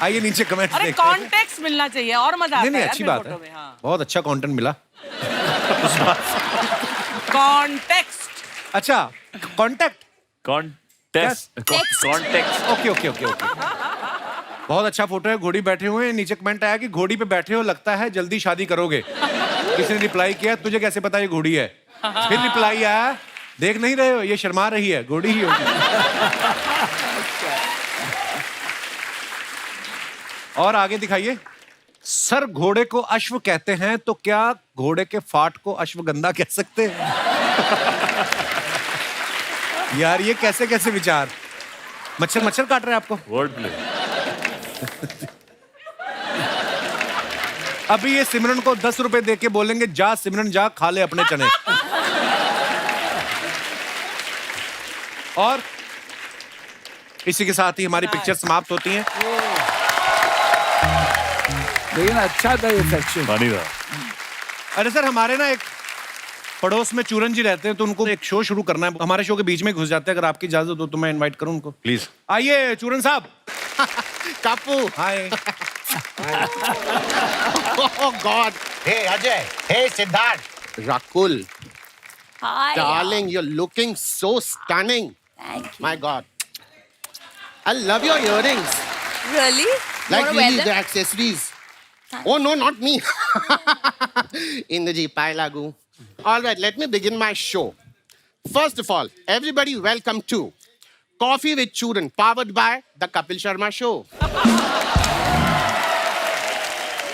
आइए नीचे कमेंट्स अरे देखते हैं। कॉन्टेक्स्ट मिलना चाहिए और मजा आता है। नहीं अच्छी बात है, बहुत अच्छा कंटेंट मिला। कॉन्टेक्स्ट। अच्छा, contact context. Okay okay okay okay. बहुत अच्छा फोटो है, घोड़ी बैठे हुए हैं। नीचे कमेंट आया कि घोड़ी पे बैठे हो, लगता है जल्दी शादी करोगे। किसी ने रिप्लाई किया, तुझे कैसे पता ये घोड़ी है? फिर रिप्लाई आया, देख नहीं रहे हो ये शर्मा रही है, घोड़ी ही होगी। और आगे दिखाइए। सर, घोड़े को अश्व कहते हैं तो क्या घोड़े के फाट को अश्वगंधा कह सकते हैं? यार ये कैसे कैसे विचार। मच्छर मच्छर काट रहे हैं आपको। Word play. अभी ये सिमरन को 10 रुपए दे के बोलेंगे, जा सिमरन जा, खा ले अपने चने। और इसी के साथ ही हमारी पिक्चर समाप्त होती हैं। लेकिन अच्छा था ये सेक्शन। पानी था। अरे सर, हमारे ना एक पड़ोस में चूरन जी रहते हैं, तो उनको एक शो शुरू करना है। हमारे शो के बीच में घुस जाते हैं, अगर आपकी इजाजत हो तो मैं इनवाइट करूं उनको। प्लीज आइए चूरन साहब। कापू। हाय। Oh God. Hey Ajay, hey Siddharth. Rakul, Hi. darling, you're looking so stunning. Thank you. My God. I love your earrings. Really? Like Wanna wear really, the them? accessories. Oh no, not me. Indraji, Pai Lagu. All right, let me begin my show. First of all, everybody welcome to Coffee with Chooran, powered by the Kapil Sharma Show.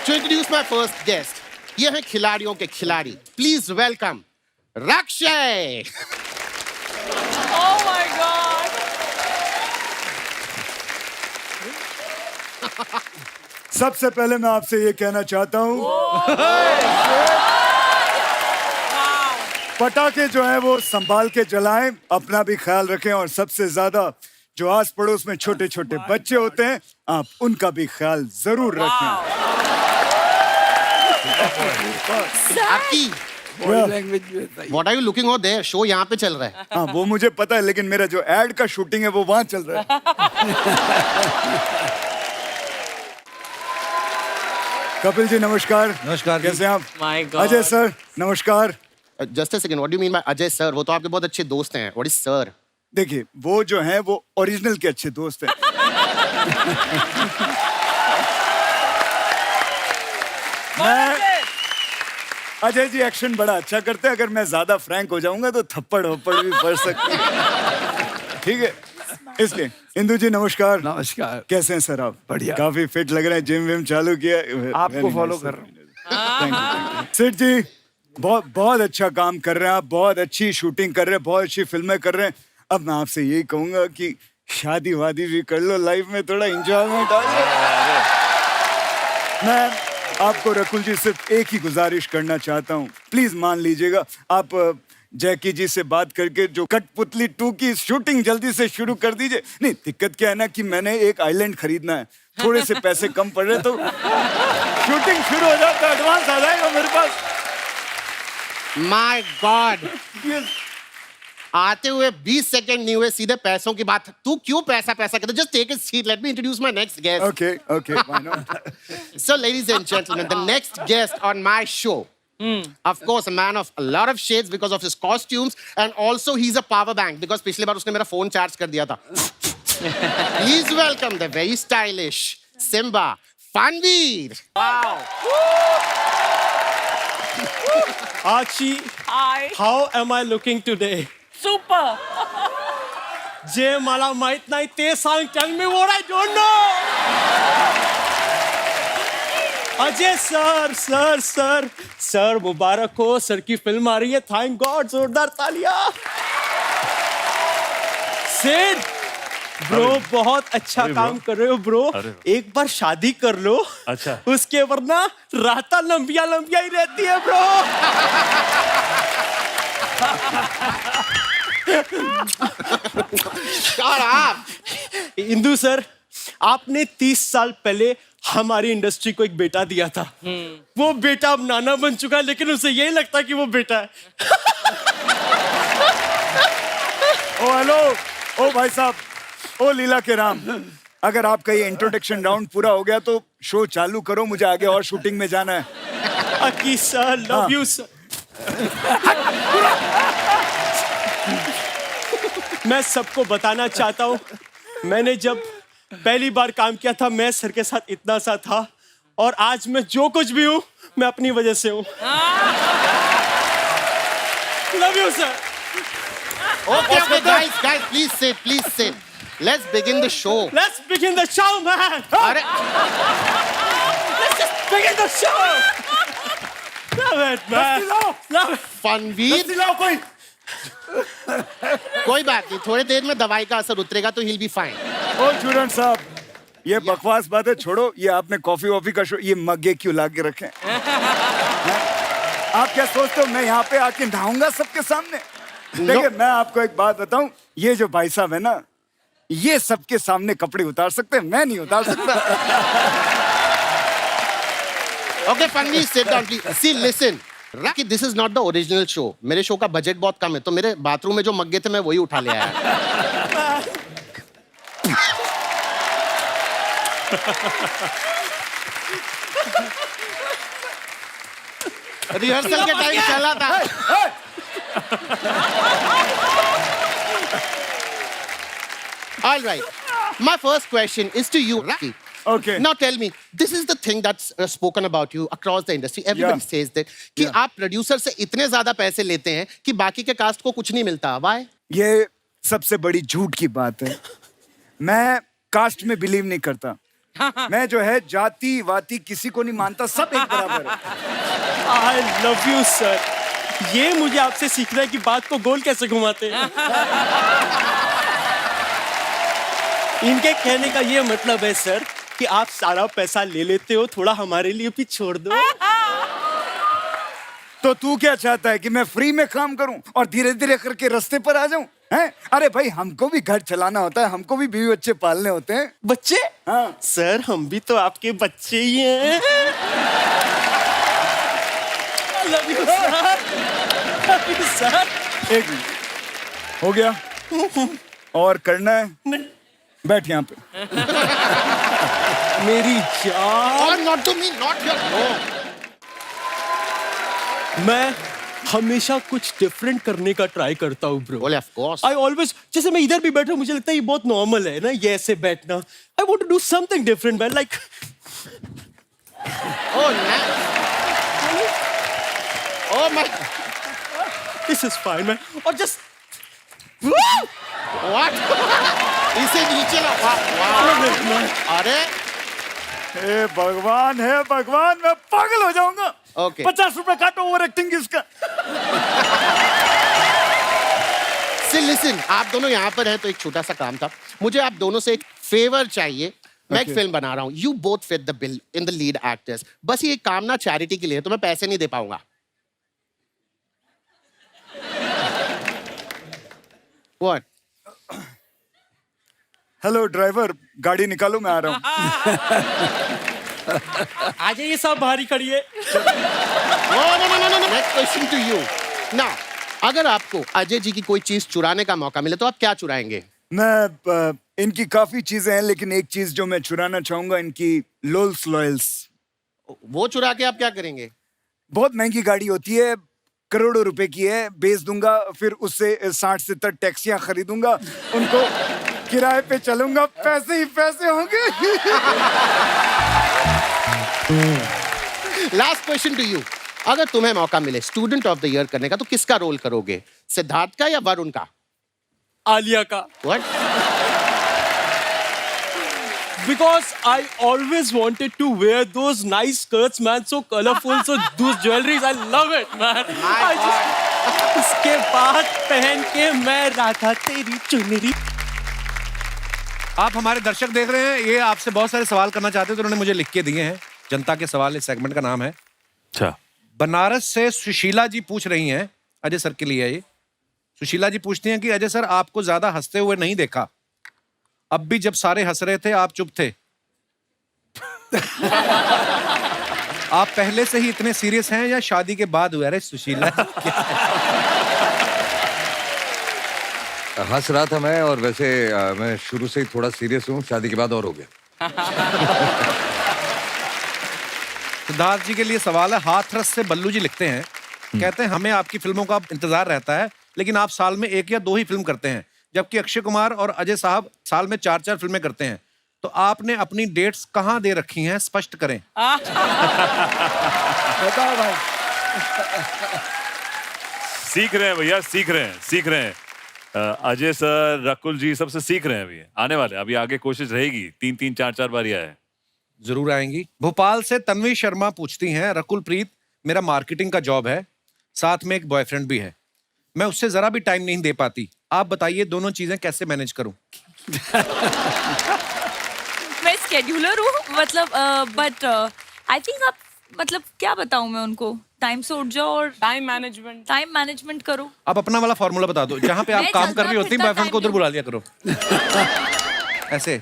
To introduce my first guest, ये हैं खिलाड़ियों के खिलाड़ी. Please welcome Rakshay. Oh my God. सबसे पहले मैं आपसे ये कहना चाहता हूँ, पटाखे जो है वो संभाल के जलाएं, अपना भी ख्याल रखें, और सबसे ज्यादा जो आस पड़ोस में छोटे छोटे बच्चे होते हैं, आप उनका भी ख्याल जरूर रखें। आपकी What are you looking over there? Show यहाँ पे चल रहा है। हाँ वो मुझे पता है, लेकिन मेरा जो एड का शूटिंग है वो वहाँ चल रहा है। कपिल जी नमस्कार। नमस्कार। कैसे हैं आप? My God. अजय सर नमस्कार। Just a second, what do you mean by Ajay sir? वो तो आपके बहुत अच्छे दोस्त हैं। What is sir? देखिए वो जो हैं वो ओरिजिनल के अच्छे दोस्त हैं। मैं अजय जी एक्शन बड़ा अच्छा करते हैं, अगर मैं ज्यादा फ्रैंक हो जाऊंगा तो थप्पड़ वप्पड़ भी पड़ सकते हैं। ठीक है, इसलिए इंदु जी नमस्कार। नमस्कार। कैसे हैं सर आप? बढ़िया। काफी फिट लग रहे हैं, जिम विम चालू किया? आपको फॉलो कर रहा हूँ। सेठ जी बहुत बहुत अच्छा काम कर रहे हैं आप, बहुत अच्छी शूटिंग कर रहे हैं, बहुत अच्छी फिल्में कर रहे हैं। अब मैं आपसे यही कहूंगा कि शादी वादी भी कर लो, लाइफ में थोड़ा इंजॉयमेंट आ जाए। मैं आपको रकुल जी सिर्फ एक ही गुजारिश करना चाहता हूँ, प्लीज मान लीजिएगा। आप जैकी जी से बात करके जो कठपुतली 2 की शूटिंग जल्दी से शुरू कर दीजिए। नहीं, दिक्कत क्या है ना कि मैंने एक आइलैंड खरीदना है, थोड़े से पैसे कम पड़ रहे तो शूटिंग शुरू हो जाता, एडवांस आ जाएगा मेरे पास। माय गॉड, आते हुए 20 सेकंड नहीं हुए, सीधे पैसों की बात। तू क्यों पैसा कहते? Just take a seat, let me introduce my next guest. Okay, why not? So, ladies and gentlemen, the next guest on my show, of course, a man of a lot of shades because of his costumes, and also he's a power bank because पिछली बार उसने मेरा फोन चार्ज कर दिया था। Please welcome the very stylish Simba Fanveer. Wow. Archie, Hi. how am I looking today? Super. Jay मला माहित नाही ते सांग. Tell me what I don't know. Ajay sir मुबारक हो, सर की फिल्म आ रही है, थैंक गॉड, जोरदार तालियां। सेठ ब्रो बहुत अच्छा काम कर रहे हो ब्रो, एक बार शादी कर लो। अच्छा। उसके वरना राता लंबिया ही रहती है ब्रो। इंदु सर, आपने 30 साल पहले हमारी इंडस्ट्री को एक बेटा दिया था। वो बेटा अब नाना बन चुका है, लेकिन उसे यही लगता है कि वो बेटा है। ओ हेलो, ओ भाई साहब, ओ लीला के राम, अगर आपका ये इंट्रोडक्शन राउंड पूरा हो गया तो शो चालू करो, मुझे आगे और शूटिंग में जाना है। अकी सर, लव यू सर। मैं सबको बताना चाहता हूँ, मैंने जब पहली बार काम किया था, मैं सर के साथ इतना सा था, और आज मैं जो कुछ भी हूँ, मैं अपनी वजह से हूँ। Love you sir. Okay, guys, please sit. Let's begin the show. Let's begin the show, man. अरे, Let's just begin the show. Love it, man. Love it. फनवीर, कोई बात नहीं, थोड़ी देर में दवाई का असर उतरेगा तो he'll be fine. O student साहब, ये बकवास बातें छोड़ो, ये आपने कॉफी वॉफी का शो, ये मग्गे क्यों ला के रखे? आप क्या सोचते हो मैं यहाँ पे आके नहाऊंगा सबके सामने? देखिए, मैं आपको एक बात बताऊं, ये जो भाई साहब है ना, ये सबके सामने कपड़े उतार सकते हैं, मैं नहीं उतार सकता। Okay, Fanveer, sit down, please. See, listen. Rocky, this is not the original show. मेरे शो का बजट बहुत कम है, तो मेरे बाथरूम में जो मग्गे थे मैं वही उठा ले आया। रिहर्सल के टाइम चला था। All right. My first question is to you, Rocky. Okay. Now tell me, this is the thing that's spoken about you across the industry. Everybody says that कि आप प्रोड्यूसर से इतने ज्यादा पैसे लेते हैं कि बाकी के कास्ट को कुछ नहीं मिलता। Why? ये सबसे बड़ी झूठ की बात है। मैं कास्ट में बिलीव नहीं करता। मैं जो है जाति वाति किसी को नहीं मानता, सब एक बराबर है। I love you, sir. ये मुझे आपसे सीखना है कि बात को गोल कैसे घुमाते हैं। इनके कहने का ये मतलब है सर कि आप सारा पैसा ले लेते हो, थोड़ा हमारे लिए भी छोड़ दो। तो तू क्या चाहता है कि मैं फ्री में काम करूं और धीरे धीरे करके रास्ते पर आ जाऊं? हैं? अरे भाई, हमको भी घर चलाना होता है, हमको भी बीवी बच्चे पालने होते हैं। बच्चे? हाँ। सर, हम भी तो आपके बच्चे ही हैं। Love you sir. Love you sir. एक मिनट, हो गया? और करना है? बैठ यहाँ पे। मेरी जान। Or not to me, not your no. मैं हमेशा कुछ डिफरेंट करने का ट्राई करता हूँ bro. Well, of course. I always, जैसे मैं इधर भी बैठा हूँ, मुझे लगता है ये बहुत नॉर्मल है ना, ये ऐसे बैठना। I want to do something different, man. Like, Oh, nice. Oh my. This is fine man और जस्ट What? इसे नीचे ला. Wow. अरे. हे भगवान, हे भगवान, मैं पागल हो जाऊंगा. Okay. 50 रुपए काटो ओवर एक्टिंग की इसका. लिसन, आप दोनों यहाँ पर हैं तो एक छोटा सा काम था. मुझे आप दोनों से एक फेवर चाहिए. मैं एक फिल्म बना रहा हूँ. You both fit the bill in the lead actors. बस ये काम ना चैरिटी के लिए, तो मैं पैसे नहीं दे पाऊंगा. What? हेलो ड्राइवर, गाड़ी निकालो, मैं आ रहा हूँ. आ जाइए साहब, बाहर ही खड़िए. No. Next question to you. Now, अगर आपको अजय जी की कोई चीज चुराने का मौका मिले तो आप क्या चुराएंगे? मैं इनकी काफी चीजें हैं, लेकिन एक चीज जो मैं चुराना चाहूंगा, इनकी लोल्स लॉयल्स. वो चुरा के आप क्या करेंगे? बहुत महंगी गाड़ी होती है, करोड़ों रुपए की है, बेच दूंगा, फिर उससे 60-70 टैक्सियां खरीदूंगा, उनको किराए पे चलूंगा, पैसे ही पैसे होंगे. Last question to you. अगर तुम्हें मौका मिले स्टूडेंट ऑफ द ईयर करने का तो किसका रोल करोगे? सिद्धार्थ का या वरुण का? आलिया का. What? Because I always wanted to wear those nice skirts, man, so colorful, so those jewelries, I love it, man. उसके बाद पहन के मैं राधा तेरी चुनरी. आप हमारे दर्शक देख रहे हैं, ये आपसे बहुत सारे सवाल करना चाहते हैं, तो उन्होंने मुझे लिख के दिए हैं. जनता के सवाल, इस सेगमेंट का नाम है. अच्छा. बनारस से सुशीला जी पूछ रही हैं, अजय सर के लिए है ये. सुशीला जी पूछती हैं कि अजय सर, आपको ज्यादा हंसते हुए नहीं देखा. अब भी जब सारे हंस रहे थे आप चुप थे. आप पहले से ही इतने सीरियस हैं या शादी के बाद हुआ? अरे सुशीला हंस रहा था मैं, और वैसे मैं शुरू से ही थोड़ा सीरियस हूँ, शादी के बाद और हो गया. सिद्धार्थ जी के लिए सवाल है. हाथरस से बल्लू जी लिखते हैं, कहते हैं हमें आपकी फिल्मों का इंतजार रहता है, लेकिन आप साल में 1 या 2 ही फिल्म करते हैं, जबकि अक्षय कुमार और अजय साहब साल में 4-4 फिल्में करते हैं. तो आपने अपनी डेट्स कहां दे रखी हैं, स्पष्ट करें. बताओ भाई. सीख रहे हैं भैया, सीख रहे हैं. अजय सर, रकुल जी सबसे सीख रहे हैं अभी. आने वाले, अभी आगे कोशिश रहेगी. 3-3, 4-4 बार आया है. जरूर आएंगी. भोपाल से तन्वी शर्मा पूछती हैं, रकुल प्रीत, मेरा मार्केटिंग का जॉब है, साथ में एक बॉयफ्रेंड भी है, मैं उससे जरा भी टाइम नहीं दे पाती. आप बताइए दोनों चीजें कैसे मैनेज करूं. मैं स्केड्यूलर हूँ, मतलब बट आई थिंक आप, मतलब क्या बताऊं मैं उनको, टाइम से उठ जाओ और टाइम मैनेजमेंट करो. आप अपना वाला फॉर्मूला बता दो, जहां पे आप काम कर रही होती, बॉयफ्रेंड को उधर बुला लिया करो. ऐसे.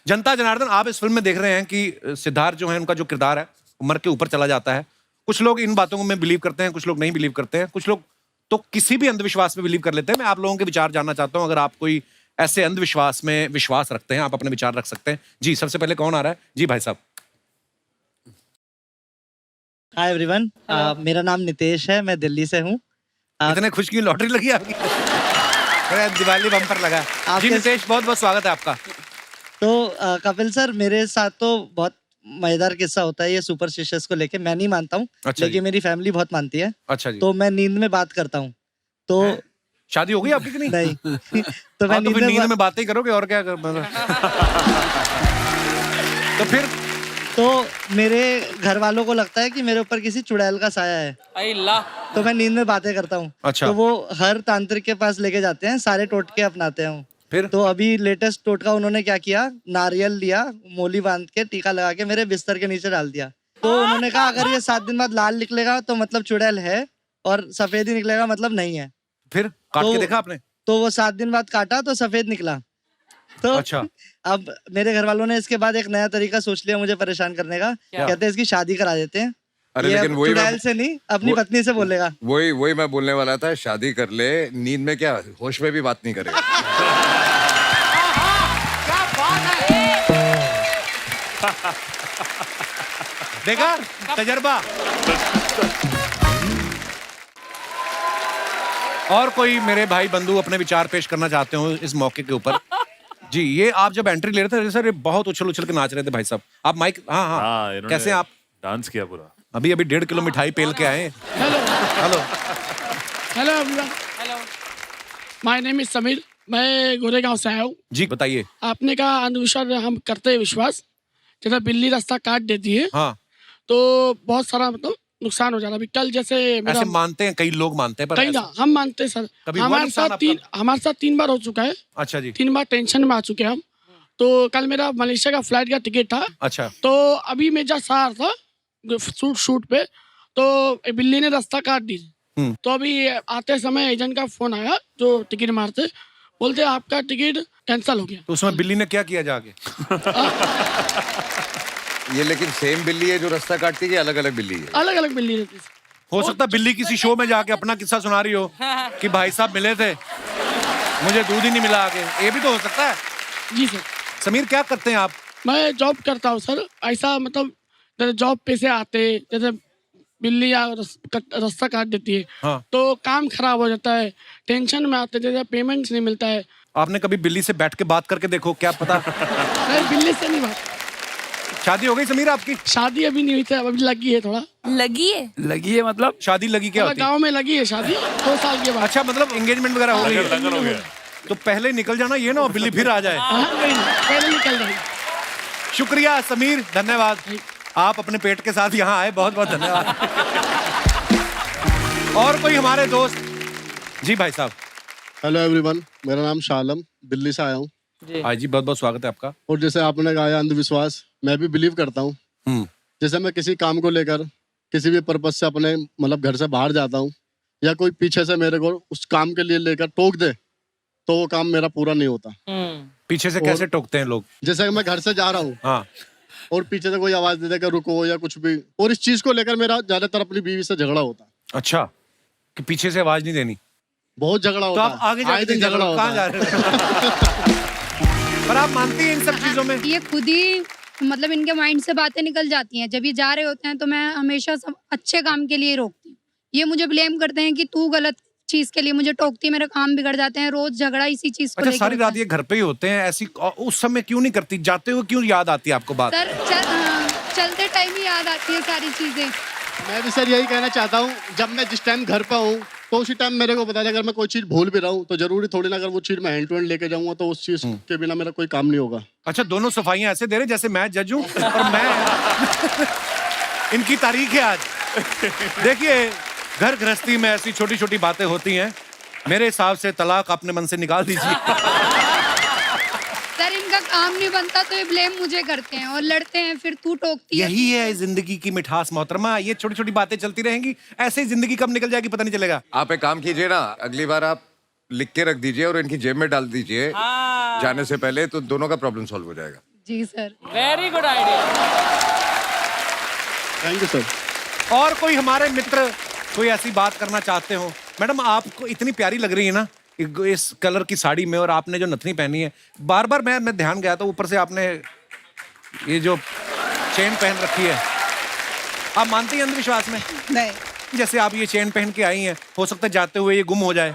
जनता जनार्दन, आप इस फिल्म में देख रहे हैं कि सिद्धार्थ जो है, उनका जो किरदार है उम्र के ऊपर चला जाता है. कुछ लोग इन बातों में बिलीव करते हैं, कुछ लोग नहीं बिलीव करते हैं, कुछ लोग तो किसी भी अंधविश्वास में बिलीव कर लेते हैं. मैं आप लोगों के विचार जानना चाहता हूं. अगर आप कोई ऐसे अंधविश्वास में विश्वास रखते हैं, आप अपने विचार रख सकते हैं. जी, सबसे पहले कौन आ रहा है? जी भाई साहब. हाय एवरीवन, मेरा नाम नितेश है, मैं दिल्ली से हूँ. इतने खुश की लॉटरी लगी आपकी. अरे दिवाली बम्पर लगा. जी नितेश, बहुत बहुत स्वागत है आपका. तो कपिल सर, मेरे साथ तो बहुत मजेदार किस्सा होता है ये सुपरस्टिशियस को लेके. मैं नहीं मानता हूँ, अच्छा लेकिन मेरी फैमिली बहुत मानती है. अच्छा जी. तो मैं नींद में बात करता हूँ. तो शादी हो गई आपकी कि नहीं? नहीं. तो मैं नींद में बातें ही करोगे और क्या तो फिर तो मेरे घर वालों को लगता है कि मेरे ऊपर किसी चुड़ैल का साया है. तो मैं नींद में बातें करता हूँ. अच्छा. तो वो हर तांत्रिक के पास लेके जाते हैं, सारे टोटके अपनाते हैं. फिर तो अभी लेटेस्ट टोटका उन्होंने क्या किया, नारियल लिया, मोली बांध के टीका लगा के मेरे बिस्तर के नीचे डाल दिया. तो उन्होंने कहा अगर ये 7 दिन बाद लाल निकलेगा तो मतलब चुड़ैल है, और सफेद ही निकलेगा मतलब नहीं है. फिर काट के देखा आपने? तो वो 7 दिन बाद काटा तो सफेद निकला. तो अच्छा. अब मेरे घर वालों ने इसके बाद एक नया तरीका सोच लिया मुझे परेशान करने का. कहते हैं इसकी शादी करा देते हैं. अरे लेकिन वही चुड़ैल से नहीं, अपनी पत्नी से बोलेगा. वही मैं बोलने वाला था. शादी कर ले, नींद में क्या, होश में भी बात नहीं करेगा. देखा तजर्बा. और कोई मेरे भाई बंधु अपने विचार पेश करना चाहते हो इस मौके के ऊपर? जी, ये आप जब एंट्री ले रहे थे सर, ये बहुत उछल उछल के नाच रहे थे भाई साहब. आप माइक. हाँ, इन्होंने कैसे आप डांस किया पूरा. अभी 1.5 किलो मिठाई पेल के आए। Hello hello hello everyone. Hello. My name is Sameer. मैं गोरेगांव से आया हूँ। जी बताइए। आपने कहा अंधविश्वास में हम करते हैं विश्वास। जैसे बिल्ली रास्ता काट देती है हाँ तो बहुत सारा मतलब नुकसान हो जाता है। अभी कल जैसे मेरा ऐसे मानते हैं, कई लोग मानते हैं पर कहीं ना ऐसे- हम मानते हैं सर। कभी हुआ नुकसान आपका? हमारे साथ 3 बार हो चुका है। अच्छा जी। 3 बार टेंशन में आ चुके हैं हम। तो कल मेरा मलेशिया का फ्लाइट का टिकट था। अच्छा तो अभी मैं जस्ट आ रहा था शूट पे, तो बिल्ली ने रास्ता काट दी। तो अभी आते समय एजेंट का फोन आया जो टिकट मारते, बोलते आपका टिकट कैंसिल हो गया। तो उसमें बिल्ली ने क्या किया जाके? ये लेकिन सेम बिल्ली है जो रास्ता काटती है, अलग अलग बिल्ली है? अलग अलग बिल्ली रहती है। हो सकता है बिल्ली किसी शो में जाके अपना किस्सा सुना रही हो कि भाई साहब मिले थे, मुझे दूध ही नहीं मिला आगे। ये भी तो हो सकता है। जी सर। समीर क्या करते हैं आप? मैं जॉब करता हूँ सर। ऐसा मतलब जैसे जॉब पे से आते जैसे बिल्ली या रास्ता काट देती है हाँ। तो काम खराब हो जाता है, टेंशन में आते जैसे पेमेंट नहीं मिलता है। आपने कभी बिल्ली से बैठ के बात करके देखो, क्या पता। नहीं, बिल्ली से नहीं बात। शादी हो गई समीर आपकी? शादी अभी नहीं हुई थी, अभी लगी है थोड़ा। लगी है? लगी है मतलब? शादी लगी क्या होती है? गाँव में लगी है शादी 2 साल के बाद। अच्छा मतलब एंगेजमेंट वगैरह हो गई है? लगन हो गया। तो पहले निकल जाना, ये ना हो बिल्ली फिर आ जाए। पहले निकल रही। शुक्रिया समीर, धन्यवाद। आप अपने पेट के साथ यहाँ आए, बहुत बहुत धन्यवाद। और कोई हमारे दोस्त? जी भाई साहब। हेलो एवरीवन, मेरा नाम शालम, दिल्ली से आया हूँ। हाँ जी, बहुत बहुत स्वागत है आपका। और जैसे आपने कहा अंधविश्वास, मैं भी बिलीव करता हूँ। जैसे मैं किसी काम को लेकर किसी भी पर्पज से अपने मतलब घर से बाहर जाता हूँ या कोई पीछे से मेरे को उस काम के लिए लेकर टोक दे तो वो काम मेरा पूरा नहीं होता। पीछे से कैसे टोकते हैं लोग? जैसे कि मैं घर से जा रहा हूँ हाँ। और पीछे से कोई आवाज दे देगा रुको या कुछ भी, और इस चीज को लेकर मेरा ज्यादातर अपनी बीवी से झगड़ा होता है। अच्छा, कि पीछे से आवाज नहीं देनी? बहुत झगड़ा तो होता आप है। आगे आए दिन जाके झगड़ा कहाँ होता जा है। रहे हो? पर आप मानती हैं इन सब चीजों में? ये खुद ही मतलब इनके माइंड से बातें निकल जाती हैं। जब ये जा रहे होते हैं तो मैं हमेशा सब अच्छे काम के लिए रोकती हूँ। ये मुझे ब्लेम करते हैं कि तू गलत चीज के लिए मुझे टोकती, मेरे काम बिगड़ जाते हैं। रोज झगड़ा इसी चीज को अच्छा, लेकर सारी होता रात ये घर पे ही होते हैं ऐसी, उस समय क्यों नहीं करती? जाते हुए क्यों याद आती है आपको बात? सर चलते टाइम ही याद आती है सारी चीजें। मैं भी सर यही कहना चाहता हूँ, जब मैं जिस टाइम घर पे हूँ तो उसी टाइम मेरे को पता है अगर मैं कोई चीज भूल भी रहा हूँ तो जरूरी थोड़ी ना अगर वो चीज मैं हैंड टू हैंड लेके जाऊंगा तो उस चीज के बिना मेरा कोई काम नहीं होगा। अच्छा, दोनों सफाइयां ऐसे दे रहे जैसे मैं जज हूँ और मैं इनकी तारीख है आज। देखिए, घर गृहस्थी में ऐसी छोटी छोटी बातें होती हैं। मेरे हिसाब से तलाक अपने मन से निकाल दीजिए। सर इनका काम नहीं बनता तो ये ब्लेम मुझे करते हैं और लड़ते हैं, फिर तू टोकती है। यही है जिंदगी की मिठास मोहतरमा। ये छोटी छोटी बातें चलती रहेंगी, ऐसे ही जिंदगी कब निकल जाएगी पता नहीं चलेगा। आप एक काम कीजिए ना, अगली बार आप लिख के रख दीजिए और इनकी जेब में डाल दीजिए जाने से पहले, तो दोनों का प्रॉब्लम सॉल्व हो जाएगा। जी sir. Very good idea. Thank you sir. और कोई हमारे मित्र कोई ऐसी बात करना चाहते हो? मैडम, आपको इतनी प्यारी लग रही है ना इस कलर की साड़ी में, और आपने जो नथनी पहनी है, बार बार मैं ध्यान गया था, ऊपर से आपने ये जो चेन पहन रखी है। आप मानती हैं अंधविश्वास में? नहीं। जैसे आप ये चेन पहन के आई हैं, हो सकता है जाते हुए ये गुम हो जाए।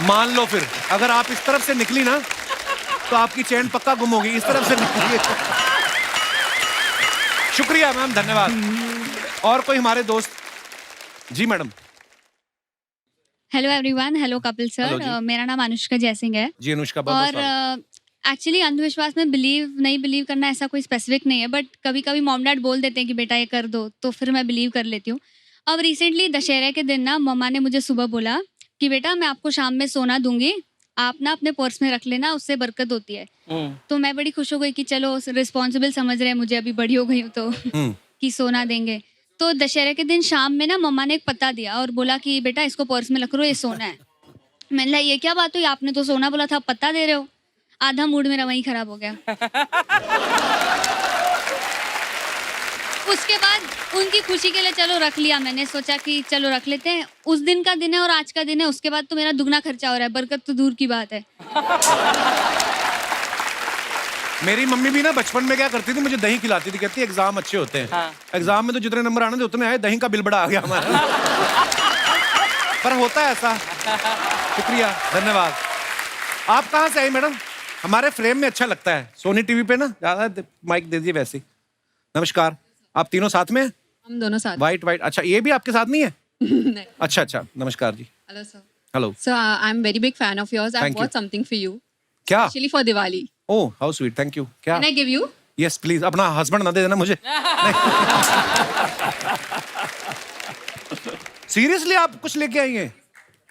मान लो फिर अगर आप इस तरफ से निकली ना तो आपकी चेन पक्का गुम होगी। इस तरफ से निकली। शुक्रिया मैम, धन्यवाद। और कोई हमारे दोस्त? जी madam. Hello everyone, hello Kapil Hello ji. Sir. मेरा नाम अनुष्का जयसिंह है। जी अनुष्का, बहुत और एक्चुअली अंधविश्वास में नहीं बिलीव करना ऐसा कोई स्पेसिफिक नहीं है, बट कभी कभी मॉम डैड बोल देते हैं कि बेटा ये कर दो, तो फिर मैं बिलीव कर लेती हूँ। अब रिसेंटली दशहरे के दिन ना मम्मा ने मुझे सुबह बोला कि बेटा मैं आपको शाम में सोना दूंगी, आप ना अपने पर्स में रख लेना, उससे बरकत होती है। तो मैं बड़ी खुश हो गई कि चलो रिस्पॉन्सिबल समझ रहे हैं मुझे, अभी बड़ी हो गई हूँ तो कि सोना देंगे। तो दशहरे के दिन शाम में ना मम्मा ने एक पत्ता दिया और बोला कि बेटा इसको पर्स में रख लो, ये सोना है। मैंने कहा ये क्या बात हुई, आपने तो सोना बोला था, पत्ता दे रहे हो। आधा मूड मेरा वहीं खराब हो गया। उसके बाद उनकी खुशी के लिए चलो रख लिया, मैंने सोचा कि चलो रख लेते हैं। उस दिन का दिन है और आज का दिन है, उसके बाद तो मेरा दुगना खर्चा हो रहा है, बरकत तो दूर की बात है। मेरी मम्मी भी ना बचपन में क्या करती थी, मुझे दही खिलाती थी, कहती एग्जाम अच्छे होते हैं। एग्जाम में तो जितने नंबर आने थे उतने आए, दही का बिल बड़ा आ गया हमारा। पर होता है ऐसा। शुक्रिया, धन्यवाद। आप कहाँ से आई मैडम? हमारे फ्रेम में अच्छा लगता है, सोनी टीवी पे ना ज्यादा माइक दे दीजिए। वैसे नमस्कार, आप तीनों साथ में? हम दोनों साथ। वाइट वाइट, अच्छा ये भी आपके साथ नहीं है? नहीं। अच्छा अच्छा, नमस्कार जी। Hello sir. Hello. Sir I am very big fan of yours. I Thank you. Bought something for you. क्या? Actually for Diwali. Oh how sweet, thank you. क्या? Can I give you? Yes please, अपना हस्बैंड ना दे देना मुझे। सीरियसली आप कुछ लेके आई हैं?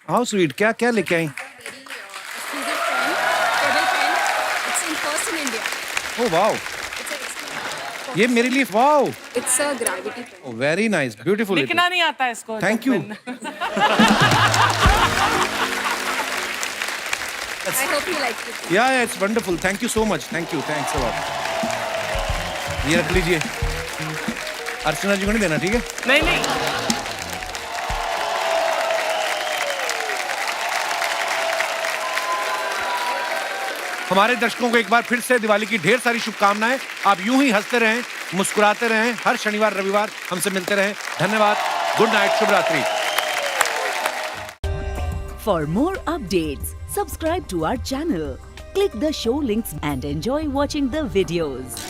हाउ स्वीट, क्या क्या लेके आई? ओह वाओ, ये मेरे लिए, wow, it's a gravity. Oh very nice, beautiful. लिखना नहीं आता इसको। Thank you. I hope you like it. Yeah it's wonderful, thank you so much, thank you, thanks a lot. ये रख लीजिए, अर्चना जी को नहीं देना, ठीक है? नहीं नहीं। हमारे दर्शकों को एक बार फिर से दिवाली की ढेर सारी शुभकामनाएं। आप यूं ही हंसते रहें, मुस्कुराते रहें, हर शनिवार रविवार हमसे मिलते रहें। धन्यवाद, गुड नाइट, शुभ रात्रि। For more updates, subscribe to our channel, click the show links and enjoy watching the videos.